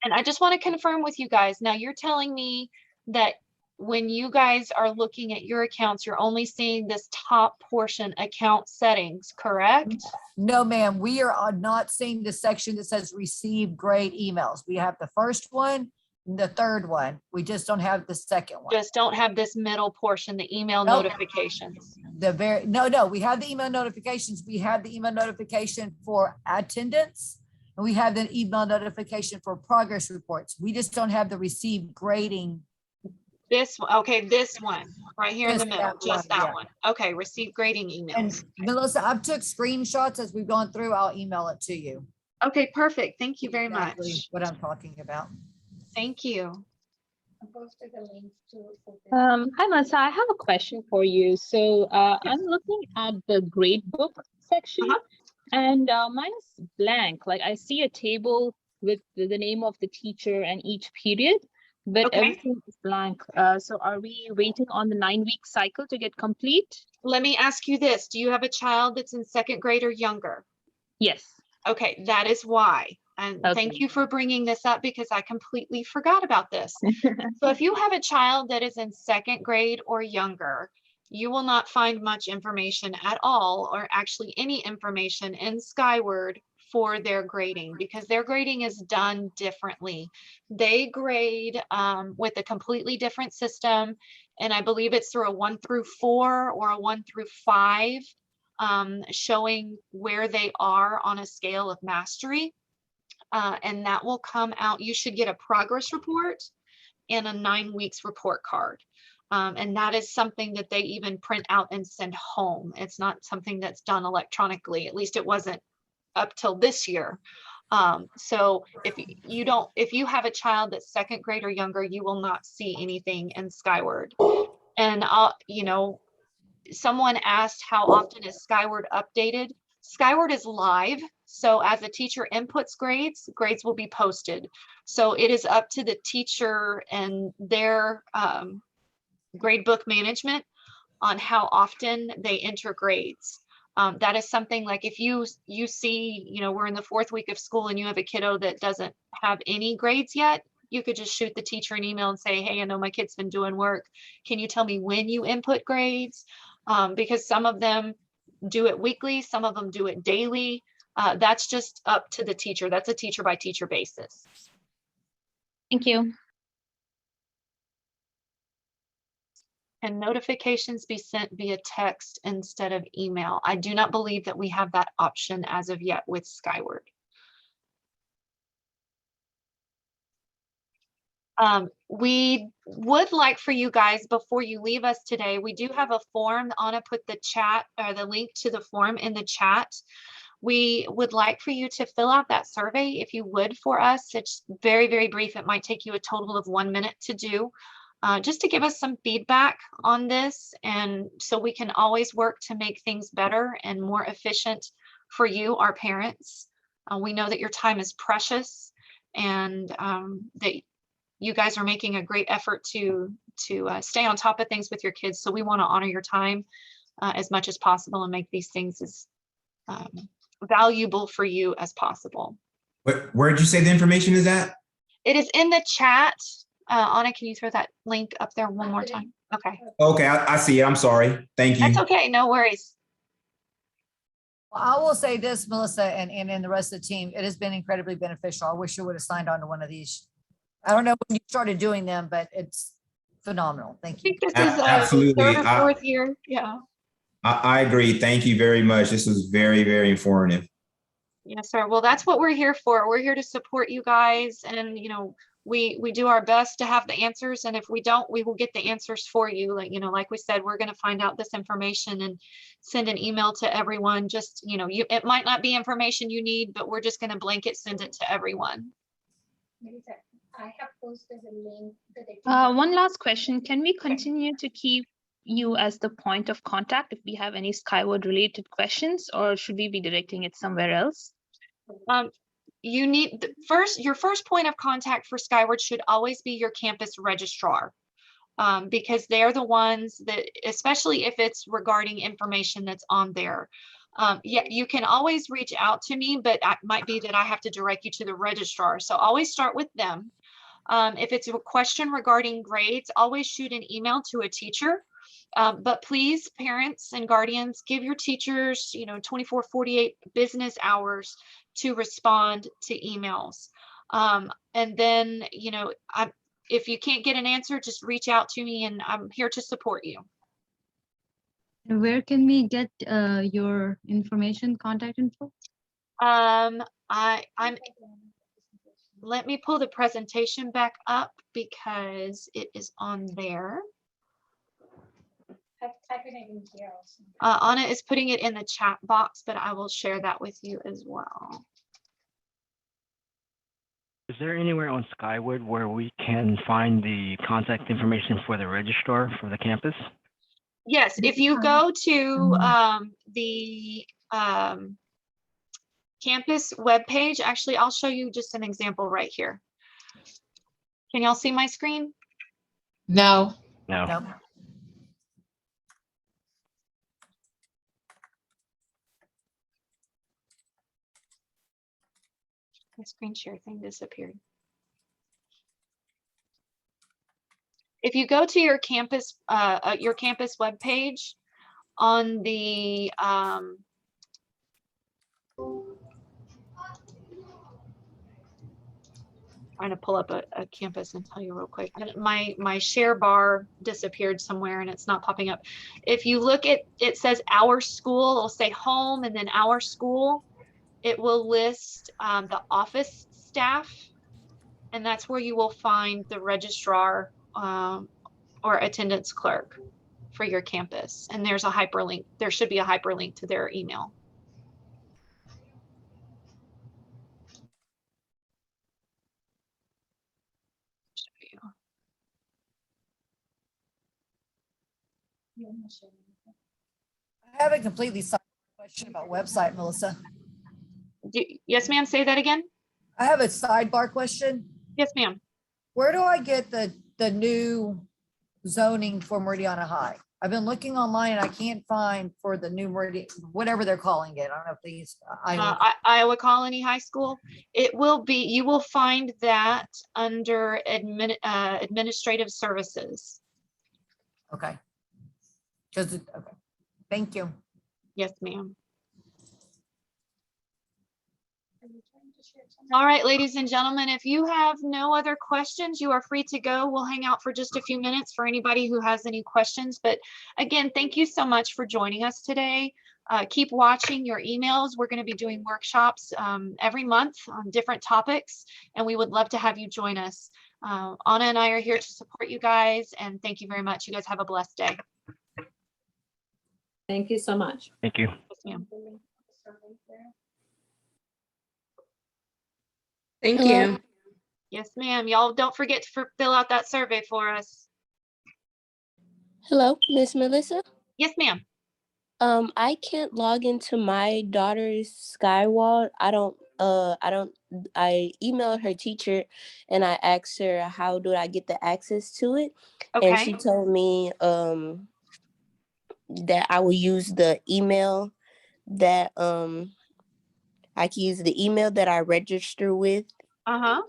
And I just want to confirm with you guys. Now you're telling me that when you guys are looking at your accounts, you're only seeing this top portion, account settings, correct? No, ma'am, we are not seeing the section that says receive grade emails. We have the first one, and the third one. We just don't have the second one. Just don't have this middle portion, the email Nope. notifications. No, we have the email notifications. We have the email notification for attendance. And we have the email notification for progress reports. We just don't have the receive grading. This one, okay, this one right here in the Just middle, that just one, that yeah. one. Okay, receive grading emails. And Melissa, I've took screenshots as we've gone through. I'll email it to you. Okay, perfect. Thank you very Exactly much. what I'm talking about. Thank you. Hi, Melissa. I have a question for you. So I'm looking at the gradebook section, and mine is blank. Like I see a table with the name of the teacher and each period, but everything is blank. So are we waiting on the 9-week cycle to get complete? Let me ask you this. Do you have a child that's in second grade or younger? Yes. Okay, that is why. And thank you for bringing this up because I completely forgot about this. So if you have a child that is in second grade or younger, you will not find much information at all, or actually any information in Skyward for their grading, because their grading is done differently. They grade with a completely different system. And I believe it's through a 1 through 4 or a 1 through 5, showing where they are on a scale of mastery. And that will come out. You should get a progress report and a 9 weeks report card. And that is something that they even print out and send home. It's not something that's done electronically. At least it wasn't up till this year. So if you have a child that's second grade or younger, you will not see anything in Skyward. And someone asked how often is Skyward updated? Skyward is live. So as a teacher inputs grades, grades will be posted. So it is up to the teacher and their gradebook management on how often they enter grades. That is something like if you see, we're in the 4th week of school and you have a kiddo that doesn't have any grades yet, you could just shoot the teacher an email and say, hey, I know my kid's been doing work. Can you tell me when you input grades? Because some of them do it weekly, some of them do it daily. That's just up to the teacher. That's a teacher by teacher basis. Thank you. And notifications be sent via text instead of email. I do not believe that we have that option as of yet with Skyward. We would like for you guys, before you leave us today, we do have a form. Anna put the chat or the link to the form in the chat. We would like for you to fill out that survey if you would for us. It's very, very brief. It might take you a total of 1 minute to do. Just to give us some feedback on this, and so we can always work to make things better and more efficient for you, our parents. We know that your time is precious, and that you guys are making a great effort to stay on top of things with your kids. So we want to honor your time as much as possible and make these things as valuable for you as possible. Where did you say the information is at? It is in the chat. Anna, can you throw that link up there one more time? Okay. Okay, I see it. I'm sorry. Thank you. That's okay. No worries. Well, I will say this, Melissa, and the rest of the team, it has been incredibly beneficial. I wish you would have signed on to one of these. I don't know when you started doing them, but it's phenomenal. Thank I you. think this is Absolutely. third or fourth year. Yeah. I agree. Thank you very much. This was very, very informative. Yes, sir. Well, that's what we're here for. We're here to support you guys, and we do our best to have the answers, and if we don't, we will get the answers for you. Like we said, we're going to find out this information and send an email to everyone. Just it might not be information you need, but we're just going to blanket send it to everyone. I have posted a link that One last question. Can we continue to keep you as the point of contact if we have any Skyward related questions, or should we be directing it somewhere else? You need your first point of contact for Skyward should always be your campus registrar, because they're the ones that, especially if it's regarding information that's on there. Yeah, you can always reach out to me, but it might be that I have to direct you to the registrar. So always start with them. If it's a question regarding grades, always shoot an email to a teacher. But please, parents and guardians, give your teachers, 24, 48 business hours to respond to emails. And then, if you can't get an answer, just reach out to me and I'm here to support you. Where can we get your information, contact info? Let me pull the presentation back up because it is on there. Anna is putting it in the chat box, but I will share that with you as well. Is there anywhere on Skyward where we can find the contact information for the registrar for the campus? Yes, if you go to the campus webpage, actually, I'll show you just an example right here. Can y'all see my screen? No. No. Nope. The screen share thing disappeared. If you go to your campus webpage on the trying to pull up a campus and tell you real quick. My share bar disappeared somewhere and it's not popping up. If you look at it, says our school, it'll say home and then our school. It will list the office staff, and that's where you will find the registrar or attendance clerk for your campus. And there's a hyperlink. There should be a hyperlink to their email. I have a completely side question about website, Melissa. Yes, ma'am. Say that again. I have a sidebar question. Yes, ma'am. Where do I get the new zoning for Meridiana High? I've been looking online and I can't find for the new Meridian, whatever they're calling it. I don't know if they use Iowa Colony High School. It will be, you will find that under administrative services. Okay. Okay. Thank you. Yes, ma'am. All right, ladies and gentlemen, if you have no other questions, you are free to go. We'll hang out for just a few minutes for anybody who has any questions. But again, thank you so much for joining us today. Keep watching your emails. We're going to be doing workshops every month on different topics, and we would love to have you join us. Anna and I are here to support you guys, and thank you very much. You guys have a blessed day. Thank you so much. Thank you. Yes, ma'am. Thank you. Yes, ma'am. Y'all don't forget to fill out that survey for us. Hello, Miss Melissa. Yes, ma'am. I can't log into my daughter's Skyward. I don't I emailed her teacher and I asked her, how do I get the access to it? And she Okay. told me that I will use the email that I can use the email that I register with, Uh-huh.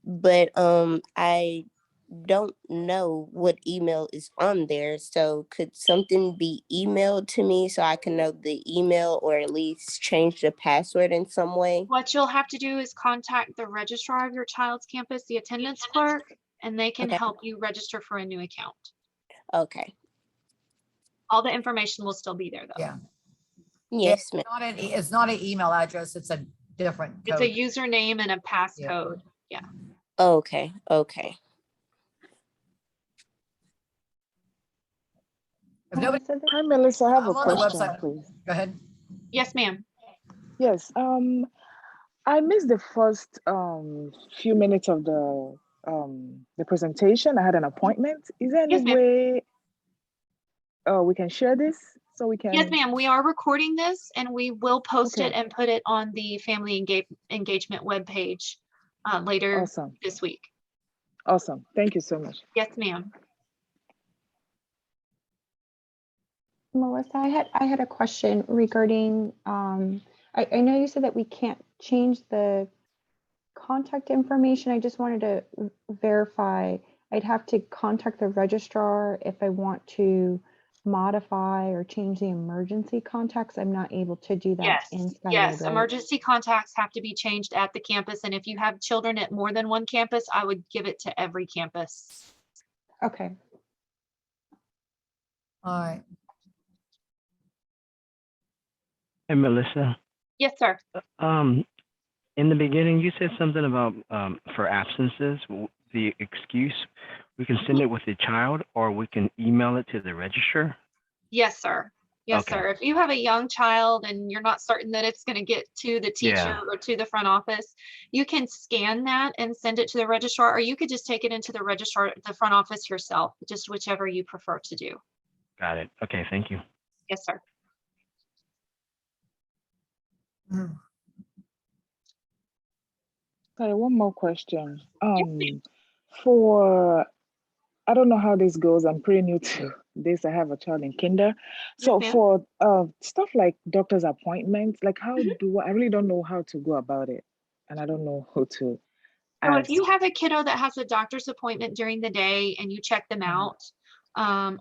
but I don't know what email is on there. So could something be emailed to me so I can know the email, or at least change the password in some way? What you'll have to do is contact the registrar of your child's campus, the attendance clerk, and they can Okay. help you register for a new account. Okay. All the information will still be there though. Yeah. Yes, ma'am. It's not an email address. It's a different It's code. a username and a passcode. Yeah. Okay. Okay. If nobody, Hi, Melissa. I have a I'm on the question, website. please. Go ahead. Yes, ma'am. Yes. I missed the first few minutes of the presentation. I had an appointment. Is there any Yes, ma'am. way we can share this so we can? Yes, ma'am. We are recording this and we will post Okay. it and put it on the family engagement webpage later Awesome. this week. Awesome. Thank you so much. Yes, ma'am. Melissa, I had a question regarding, I know you said that we can't change the contact information. I just wanted to verify. I'd have to contact the registrar if I want to modify or change the emergency contacts. I'm not able to do that Yes, in Skyward, yes. right? Emergency contacts have to be changed at the campus. And if you have children at more than one campus, I would give it to every campus. Okay. All right. Hey, Melissa. Yes, sir. In the beginning, you said something about for absences, the excuse, we can send it with the child or we can email it to the registrar. Yes, sir. Yes, Okay. sir. If you have a young child and you're not certain that it's going to get to the teacher Yeah. or to the front office, you can scan that and send it to the registrar, or you could just take it into the registrar, the front office yourself, just whichever you prefer to do. Got it. Okay, thank you. Yes, sir. Sorry, one more question. For I don't know how this goes. I'm pretty new to this. I have a child in kinder. So ma'am. for stuff like doctor's appointments, like how do I really don't know how to go about it, and I don't know who to So if ask. you have a kiddo that has a doctor's appointment during the day and you check them out,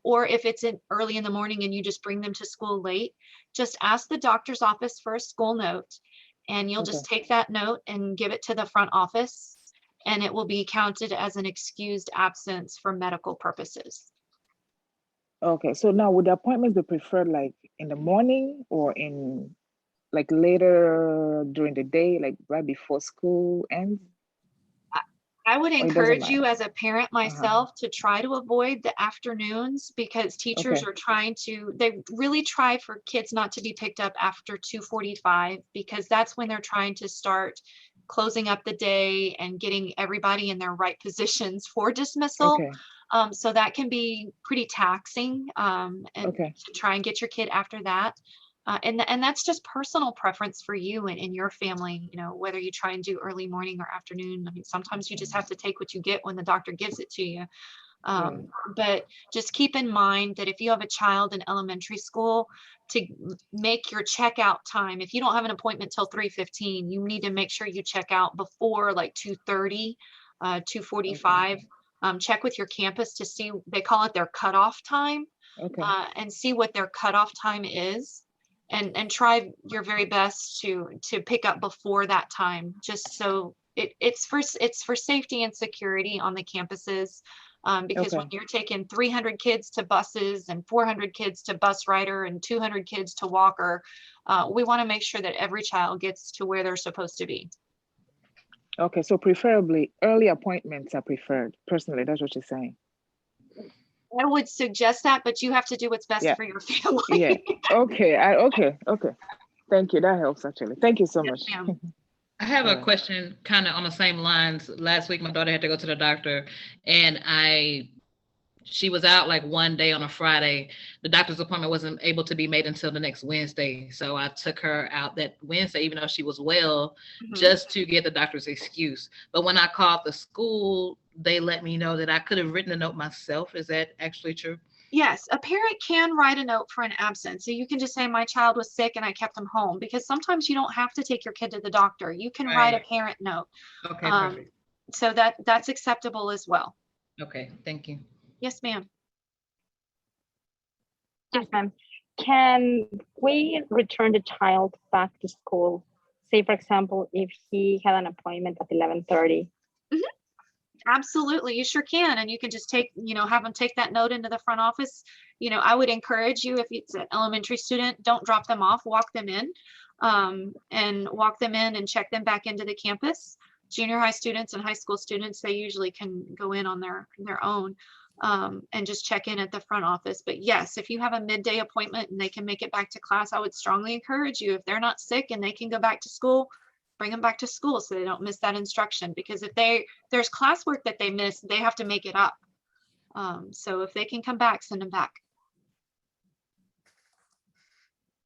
or if it's early in the morning and you just bring them to school late, just ask the doctor's office for a school note, and you'll just take that note and give it to the front office, and it will be counted as an excused absence for medical purposes. Okay, so now would the appointments be preferred like in the morning or in like later during the day, like right before school ends? I would Or it doesn't encourage you matter? as a parent myself to try to avoid the afternoons, because teachers Okay. are trying to, they really try for kids not to be picked up after 2:45, because that's when they're trying to start closing up the day and getting everybody in their right positions for dismissal. Okay. So that can be pretty taxing, and Okay. to try and get your kid after that. And that's just personal preference for you and your family, you know, whether you try and do early morning or afternoon. I mean, sometimes you just have to take what you get when the doctor gives it to you. But just keep in mind that if you have a child in elementary school, to make your checkout time, if you don't have an appointment till 3:15, you need to make sure you check out before like 2:30, 2:45. Check with your campus to see, they call it their cutoff time, and see what their cutoff time is. And try your very best to pick up before that time, just so it's for safety and security on the campuses. Because when you're taking 300 kids to buses and 400 kids to bus rider and 200 kids to walker, we want to make sure that every child gets to where they're supposed to be. Okay, so preferably early appointments are preferred. Personally, that's what you're saying. I would suggest that, but you have to do what's best Yeah. for your family. Yeah. Okay. Okay. Thank you. That helps actually. Thank you so much. I have a question kind of on the same lines. Last week, my daughter had to go to the doctor, and I she was out like one day on a Friday. The doctor's appointment wasn't able to be made until the next Wednesday. So I took her out that Wednesday, even though she was well, just to get the doctor's excuse. But when I called the school, they let me know that I could have written a note myself. Is that actually true? Yes, a parent can write a note for an absence. So you can just say, my child was sick and I kept them home, because sometimes you don't have to take your kid to the doctor. You can write a Right. parent note. Okay, perfect. So that's acceptable as well. Okay, thank you. Yes, ma'am. Yes, ma'am. Can we return the child back to school? Say, for example, if he had an appointment at 11:30. Absolutely, you sure can. And you can just take, have them take that note into the front office. I would encourage you, if it's an elementary student, don't drop them off, walk them in, and check them back into the campus. Junior high students and high school students, they usually can go in on their own, and just check in at the front office. But yes, if you have a midday appointment and they can make it back to class, I would strongly encourage you, if they're not sick and they can go back to school, bring them back to school so they don't miss that instruction. Because if there's classwork that they miss, they have to make it up. So if they can come back, send them back.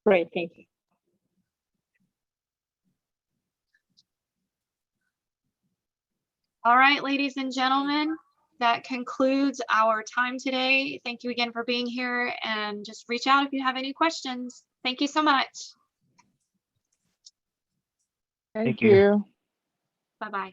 Great, thank you. All right, ladies and gentlemen, that concludes our time today. Thank you again for being here, and just reach out if you have any questions. Thank you so much. Thank you. Bye-bye.